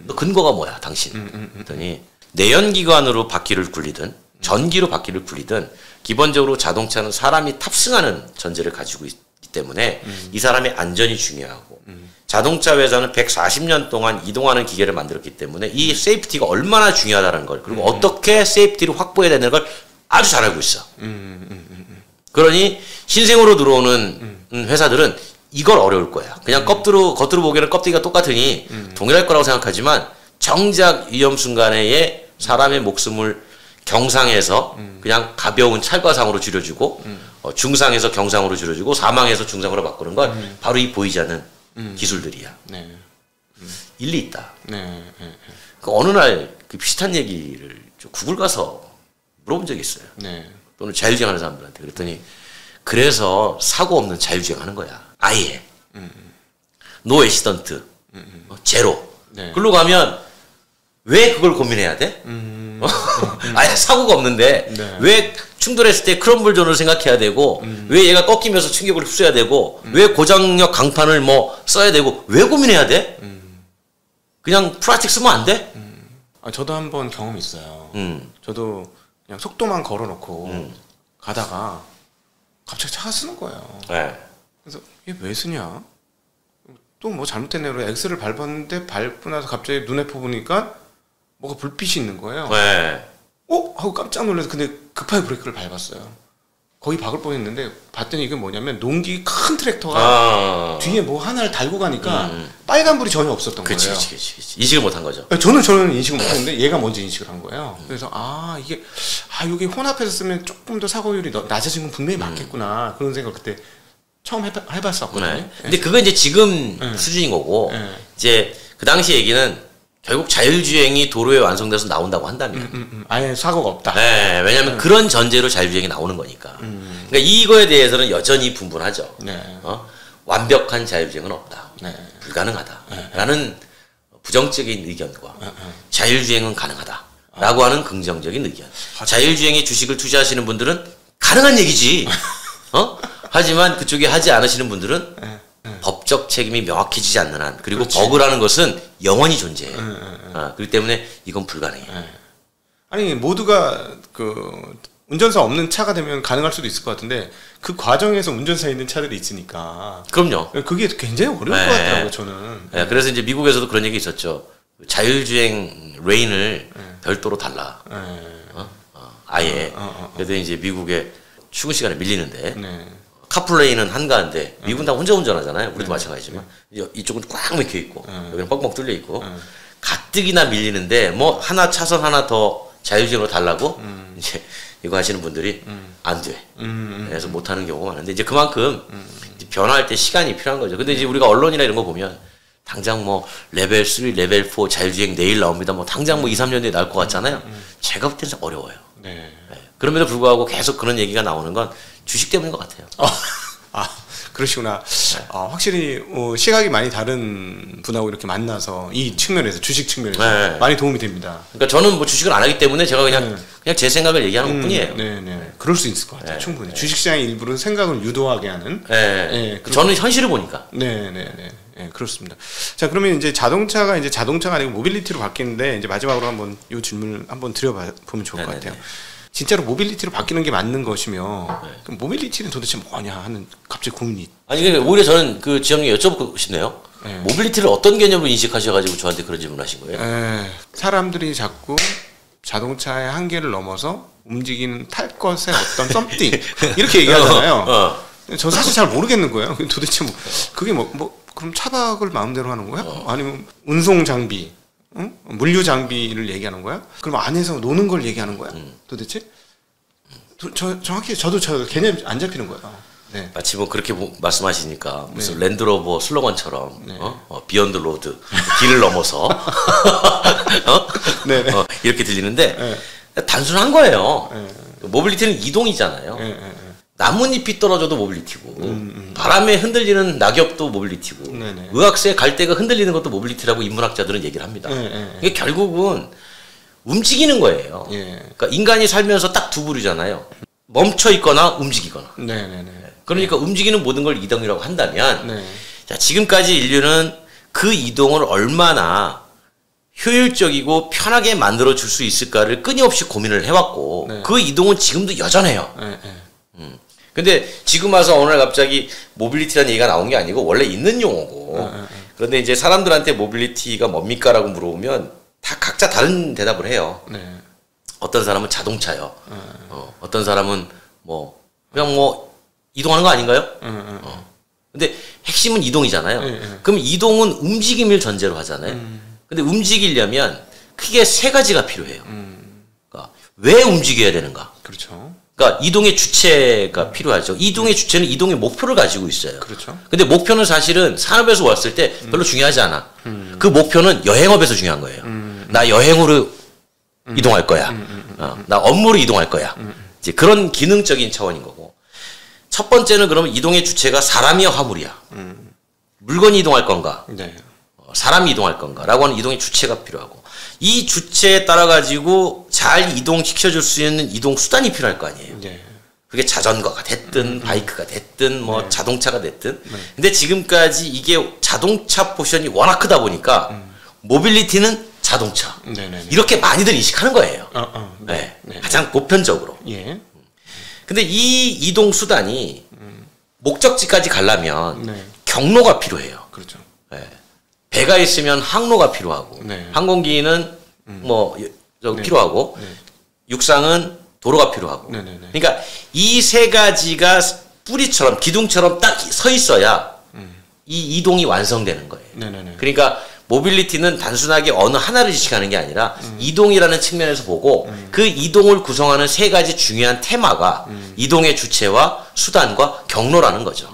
너 근거가 뭐야, 당신? 그랬더니 내연기관으로 바퀴를 굴리든 전기로 바퀴를 굴리든 기본적으로 자동차는 사람이 탑승하는 전제를 가지고 있기 때문에 이 사람의 안전이 중요하고 자동차 회사는 140년 동안 이동하는 기계를 만들었기 때문에 이 세이프티가 얼마나 중요하다는 걸 그리고 어떻게 세이프티를 확보해야 되는 걸 아주 잘 알고 있어. 그러니 신생으로 들어오는 회사들은 이걸 어려울 거야. 그냥 겉으로 보기에는 껍데기가 똑같으니 동일할 거라고 생각하지만 정작 위험 순간에 사람의 목숨을 경상에서 그냥 가벼운 찰과상으로 줄여주고 중상에서 경상으로 줄여주고 사망에서 중상으로 바꾸는 건 바로 이 보이지 않는 기술들이야. 일리 있다. 그 어느 날 그 비슷한 얘기를 구글 가서 물어본 적이 있어요. 또는 자율주행하는 사람들한테 그랬더니 그래서 사고 없는 자율주행하는 거야. 아예 노 액시던트 제로. 그걸로 가면 왜 그걸 고민해야 돼? 아예 사고가 없는데 왜 충돌했을 때 크럼블 존을 생각해야 되고 왜 얘가 꺾이면서 충격을 흡수해야 되고 왜 고장력 강판을 뭐 써야 되고 왜 고민해야 돼? 그냥 플라스틱 쓰면 안 돼? 저도 한번 경험이 있어요. 저도 그냥 속도만 걸어놓고 가다가 갑자기 차가 쓰는 거예요. 그래서 이게 왜 쓰냐? 또 뭐 잘못했네. 그래서 엑셀을 밟았는데 밟고 나서 갑자기 눈에 보니까 뭐가 불빛이 있는 거예요. 하고 깜짝 놀라서 근데 급하게 브레이크를 밟았어요. 거의 박을 뻔했는데 봤더니 이게 뭐냐면 농기 큰 트랙터가 뒤에 뭐 하나를 달고 가니까 빨간불이 전혀 없었던 거예요. 그치. 인식을 못한 거죠. 저는 인식을 못했는데 얘가 먼저 인식을 한 거예요. 그래서 이게 여기 혼합해서 쓰면 조금 더 사고율이 낮아진 건 분명히 맞겠구나 그런 생각 그때 처음 해봤었거든요. 근데 그건 이제 지금 수준인 거고 이제 그 당시 얘기는 결국 자율주행이 도로에 완성돼서 나온다고 한다면 아예 사고가 없다. 왜냐하면 그런 전제로 자율주행이 나오는 거니까. 그러니까 이거에 대해서는 여전히 분분하죠. 완벽한 자율주행은 없다. 불가능하다라는 부정적인 의견과 자율주행은 가능하다라고 하는 긍정적인 의견. 자율주행에 주식을 투자하시는 분들은 가능한 얘기지. 하지만 그쪽에 하지 않으시는 분들은 법적 책임이 명확해지지 않는 한 그리고 그렇지. 버그라는 것은 영원히 존재해요. 그렇기 때문에 이건 불가능해요. 아니 모두가 그 운전사 없는 차가 되면 가능할 수도 있을 것 같은데 그 과정에서 운전사 있는 차들이 있으니까 그럼요. 그게 굉장히 어려울 것 같더라고요. 저는. 그래서 이제 미국에서도 그런 얘기 있었죠. 자율주행 레인을 별도로 달라. 아예. 그래서 이제 미국에 출근 시간에 밀리는데 카풀레인은 한가한데 미국은 다 혼자 운전하잖아요. 우리도 마찬가지지만 이쪽은 꽉 막혀 있고 여기는 뻥뻥 뚫려 있고 가뜩이나 밀리는데 뭐 하나 차선 하나 더 자율주행으로 달라고 이제 이거 하시는 분들이 안 돼. 그래서 못 하는 경우가 많은데 이제 그만큼 이제 변화할 때 시간이 필요한 거죠. 근데 이제 우리가 언론이나 이런 거 보면 당장 뭐 레벨 3, 레벨 4 자율주행 내일 나옵니다. 뭐 당장 뭐 2, 3년 뒤에 나올 것 같잖아요. 제가 볼 때는 어려워요. 그럼에도 불구하고 계속 그런 얘기가 나오는 건 주식 때문인 것 같아요. 그러시구나. 확실히 시각이 많이 다른 분하고 이렇게 만나서 이 측면에서 주식 측면에서 많이 도움이 됩니다. 그러니까 저는 뭐 주식을 안 하기 때문에 제가 그냥 제 생각을 얘기하는 것뿐이에요. 그럴 수 있을 것 같아요. 충분히 주식시장의 일부는 생각을 유도하게 하는. 저는 현실을 보니까. 그렇습니다. 자, 그러면 이제 자동차가 아니고 모빌리티로 바뀌는데 이제 마지막으로 한번 이 질문을 한번 드려보면 좋을 것 같아요. 진짜로 모빌리티로 바뀌는 게 맞는 것이며 그럼 모빌리티는 도대체 뭐냐 하는 갑자기 고민이. 아니 오히려 저는 그 지영님 여쭤보고 싶네요. 모빌리티를 어떤 개념으로 인식하셔가지고 저한테 그런 질문하신 거예요? 사람들이 자꾸 자동차의 한계를 넘어서 움직이는 탈 것의 어떤 썸띵 이렇게 얘기하잖아요. 저 사실 잘 모르겠는 거예요. 도대체 그게 그럼 차박을 마음대로 하는 거야? 아니면 운송 장비? 물류 장비를 얘기하는 거야? 그럼 안에서 노는 걸 얘기하는 거야? 도대체? 정확히 저도 개념이 안 잡히는 거예요. 마치 뭐 그렇게 말씀하시니까 무슨 랜드로버 슬로건처럼 비욘드 로드 길을 넘어서 이렇게 들리는데 단순한 거예요. 모빌리티는 이동이잖아요. 나뭇잎이 떨어져도 모빌리티고 바람에 흔들리는 낙엽도 모빌리티고 의학서에 갈대가 흔들리는 것도 모빌리티라고 인문학자들은 얘기를 합니다. 이게 결국은 움직이는 거예요. 그러니까 인간이 살면서 딱 두 부류잖아요. 멈춰 있거나 움직이거나. 그러니까 움직이는 모든 걸 이동이라고 한다면 자, 지금까지 인류는 그 이동을 얼마나 효율적이고 편하게 만들어 줄 수 있을까를 끊임없이 고민을 해왔고 그 이동은 지금도 여전해요. 근데 지금 와서 어느 날 갑자기 모빌리티라는 얘기가 나온 게 아니고 원래 있는 용어고 그런데 이제 사람들한테 모빌리티가 뭡니까? 라고 물어보면 다 각자 다른 대답을 해요. 어떤 사람은 자동차요. 어떤 사람은 뭐 그냥 뭐 이동하는 거 아닌가요? 근데 핵심은 이동이잖아요. 그럼 이동은 움직임을 전제로 하잖아요. 근데 움직이려면 크게 세 가지가 필요해요. 그러니까 왜 움직여야 되는가? 그렇죠. 그러니까 이동의 주체가 필요하죠. 이동의 주체는 이동의 목표를 가지고 있어요. 그렇죠. 근데 목표는 사실은 산업에서 왔을 때 별로 중요하지 않아. 그 목표는 여행업에서 중요한 거예요. 나 여행으로 이동할 거야. 나 업무로 이동할 거야. 이제 그런 기능적인 차원인 거고. 첫 번째는 그러면 이동의 주체가 사람이야 화물이야. 물건이 이동할 건가? 사람이 이동할 건가? 라고 하는 이동의 주체가 필요하고. 이 주체에 따라 가지고 잘 이동시켜줄 수 있는 이동 수단이 필요할 거 아니에요. 그게 자전거가 됐든 바이크가 됐든 뭐 자동차가 됐든. 근데 지금까지 이게 자동차 포션이 워낙 크다 보니까 모빌리티는 자동차. 이렇게 많이들 인식하는 거예요. 가장 보편적으로. 근데 이 이동 수단이 목적지까지 가려면 경로가 필요해요. 그렇죠. 배가 있으면 항로가 필요하고 항공기는 뭐 필요하고 육상은 도로가 필요하고 그러니까 이 세 가지가 뿌리처럼 기둥처럼 딱 서 있어야 이 이동이 완성되는 거예요. 그러니까 모빌리티는 단순하게 어느 하나를 지식하는 게 아니라 이동이라는 측면에서 보고 그 이동을 구성하는 세 가지 중요한 테마가 이동의 주체와 수단과 경로라는 거죠.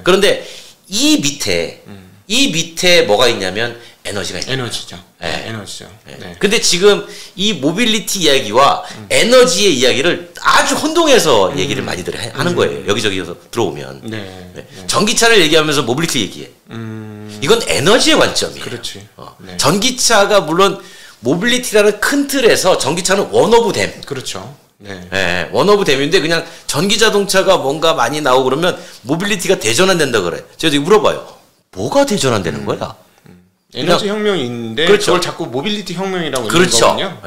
그런데 이 밑에 뭐가 있냐면 에너지가 있어요. 에너지죠. 에너지죠. 근데 지금 이 모빌리티 이야기와 에너지의 이야기를 아주 혼동해서 얘기를 많이들 하는 거예요. 여기저기서 들어오면. 전기차를 얘기하면서 모빌리티 얘기해. 이건 에너지의 관점이에요. 그렇지. 전기차가 물론 모빌리티라는 큰 틀에서 전기차는 원 오브 댐. 그렇죠. 원 오브 댐인데 그냥 전기 자동차가 뭔가 많이 나오고 그러면 모빌리티가 대전환된다 그래. 제가 물어봐요. 뭐가 대전환되는 거야? 에너지 혁명인데 그렇죠. 그걸 자꾸 모빌리티 혁명이라고 그렇죠. 거거든요.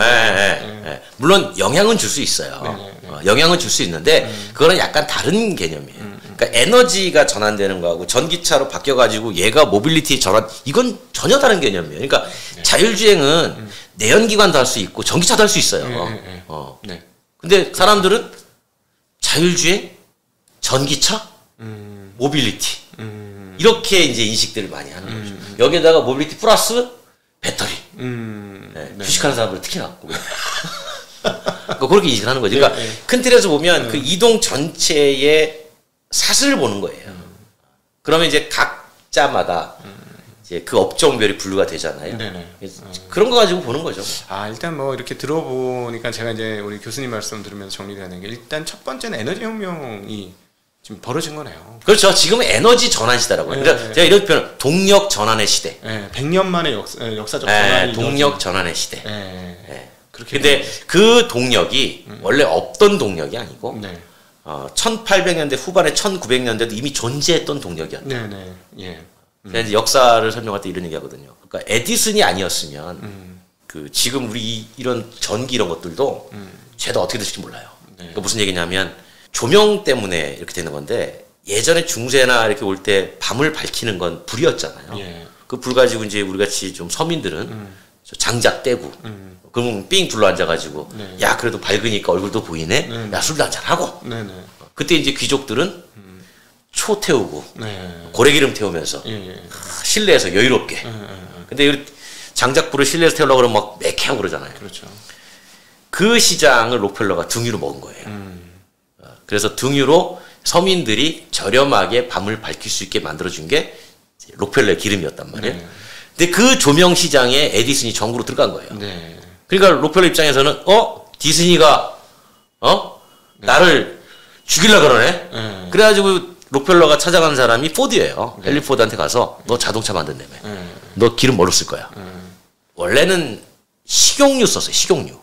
물론 영향은 줄 수 있어요. 영향은 줄 수 있는데 그거는 약간 다른 개념이에요. 그러니까 에너지가 전환되는 거하고 전기차로 바뀌어가지고 얘가 모빌리티 전환 이건 전혀 다른 개념이에요. 그러니까 자율주행은 내연기관도 할 수 있고 전기차도 할 수 있어요. 근데 사람들은 자율주행, 전기차, 모빌리티 이렇게 이제 인식들을 많이 하는 거죠. 여기에다가 모빌리티 플러스 배터리. 주식하는 사람들 특히나. 그러니까 그렇게 인식을 하는 거죠. 그러니까 큰 틀에서 보면 그 이동 전체의 사슬을 보는 거예요. 그러면 이제 각자마다 이제 그 업종별이 분류가 되잖아요. 그런 거 가지고 보는 거죠. 일단 뭐 이렇게 들어보니까 제가 이제 우리 교수님 말씀 들으면서 정리되는 게 일단 첫 번째는 에너지 혁명이 지금 벌어진 거네요. 그렇죠. 지금은 에너지 전환 시대라고요. 그러니까 제가 이렇게 표현, 동력 전환의 시대. 100년 만의 역사적 전환이 동력 전환의 시대. 그렇게. 근데 그 동력이 원래 없던 동력이 아니고 1800년대 후반에 1900년대도 이미 존재했던 동력이었다. 제가 이제 역사를 설명할 때 이런 얘기하거든요. 그러니까 에디슨이 아니었으면 그 지금 우리 이런 전기 이런 것들도 죄다 어떻게 될지 몰라요. 그러니까 무슨 얘기냐면 조명 때문에 이렇게 되는 건데 예전에 중세나 이렇게 올 때 밤을 밝히는 건 불이었잖아요. 그 불 가지고 이제 우리 같이 좀 서민들은 장작 떼고 그러면 삥 둘러 앉아가지고 야 그래도 밝으니까 얼굴도 보이네. 야 술도 한잔 하고. 그때 이제 귀족들은 초 태우고 고래기름 태우면서 실내에서 여유롭게. 근데 장작불을 실내에서 태우려고 그러면 막 매캐하고 그러잖아요. 그렇죠. 그 시장을 록펠러가 등유로 먹은 거예요. 그래서 등유로 서민들이 저렴하게 밤을 밝힐 수 있게 만들어준 게 록펠러의 기름이었단 말이에요. 근데 그 조명 시장에 에디슨이 전구로 들어간 거예요. 그러니까 록펠러 입장에서는 디즈니가 나를 죽일라 그러네. 그래가지고 록펠러가 찾아간 사람이 포드예요. 헨리 포드한테 가서 너 자동차 만든다며. 너 기름 뭐로 쓸 거야? 원래는 식용유 썼어요. 식용유.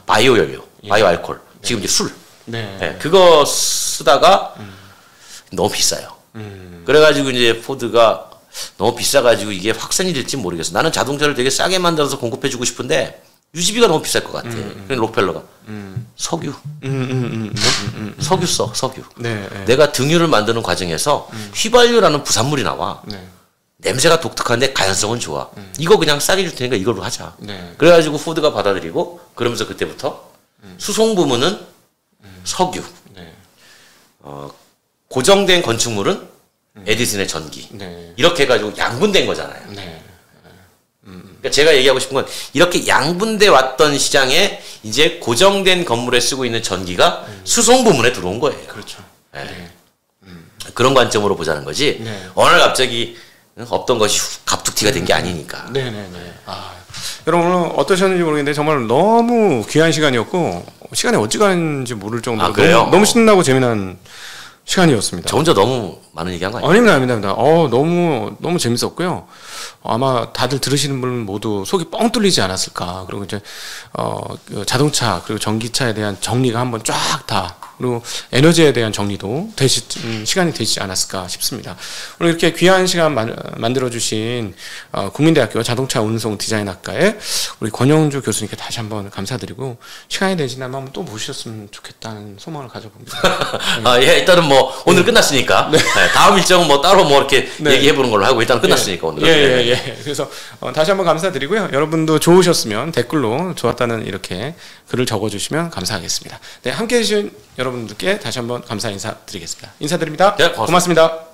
바이오 연료, 바이오 알코올. 지금 이제 술. 네, 그거 쓰다가 너무 비싸요. 그래가지고 이제 포드가 너무 비싸가지고 이게 확산이 될지 모르겠어. 나는 자동차를 되게 싸게 만들어서 공급해주고 싶은데 유지비가 너무 비쌀 것 같아. 그래서 록펠러가 석유, 석유 써, 석유. 내가 등유를 만드는 과정에서 휘발유라는 부산물이 나와. 냄새가 독특한데 가연성은 좋아. 이거 그냥 싸게 줄 테니까 이걸로 하자. 그래가지고 포드가 받아들이고 그러면서 그때부터 수송 부문은 석유, 고정된 건축물은 에디슨의 전기. 이렇게 해가지고 양분된 거잖아요. 그러니까 제가 얘기하고 싶은 건 이렇게 양분돼 왔던 시장에 이제 고정된 건물에 쓰고 있는 전기가 수송 부문에 들어온 거예요. 그렇죠. 그런 관점으로 보자는 거지. 어느 날 갑자기 없던 것이 갑툭튀가 된 게 아니니까. 여러분 오늘 어떠셨는지 모르겠는데 정말 너무 귀한 시간이었고 시간이 어찌 가는지 모를 정도로 너무 신나고 재미난 시간이었습니다. 저 혼자 너무 많은 얘기한 거 아니에요? 아닙니다. 너무 재밌었고요. 아마 다들 들으시는 분 모두 속이 뻥 뚫리지 않았을까. 그리고 이제 그 자동차 그리고 전기차에 대한 정리가 한번 쫙 다 그리고 에너지에 대한 정리도 시간이 되지 않았을까 싶습니다. 오늘 이렇게 귀한 시간 만들어주신 국민대학교 자동차 운송 디자인학과의 우리 권영주 교수님께 다시 한번 감사드리고 시간이 되신다면 한번 또 모셨으면 좋겠다는 소망을 가져봅니다. 일단은 뭐 오늘 끝났으니까 다음 일정은 뭐 따로 뭐 이렇게 얘기해보는 걸로 하고 일단 끝났으니까 오늘. 그래서 다시 한번 감사드리고요. 여러분도 좋으셨으면 댓글로 좋았다는 이렇게 글을 적어주시면 감사하겠습니다. 함께해 주신 여러분들께 다시 한번 감사 인사드리겠습니다. 인사드립니다. 고맙습니다.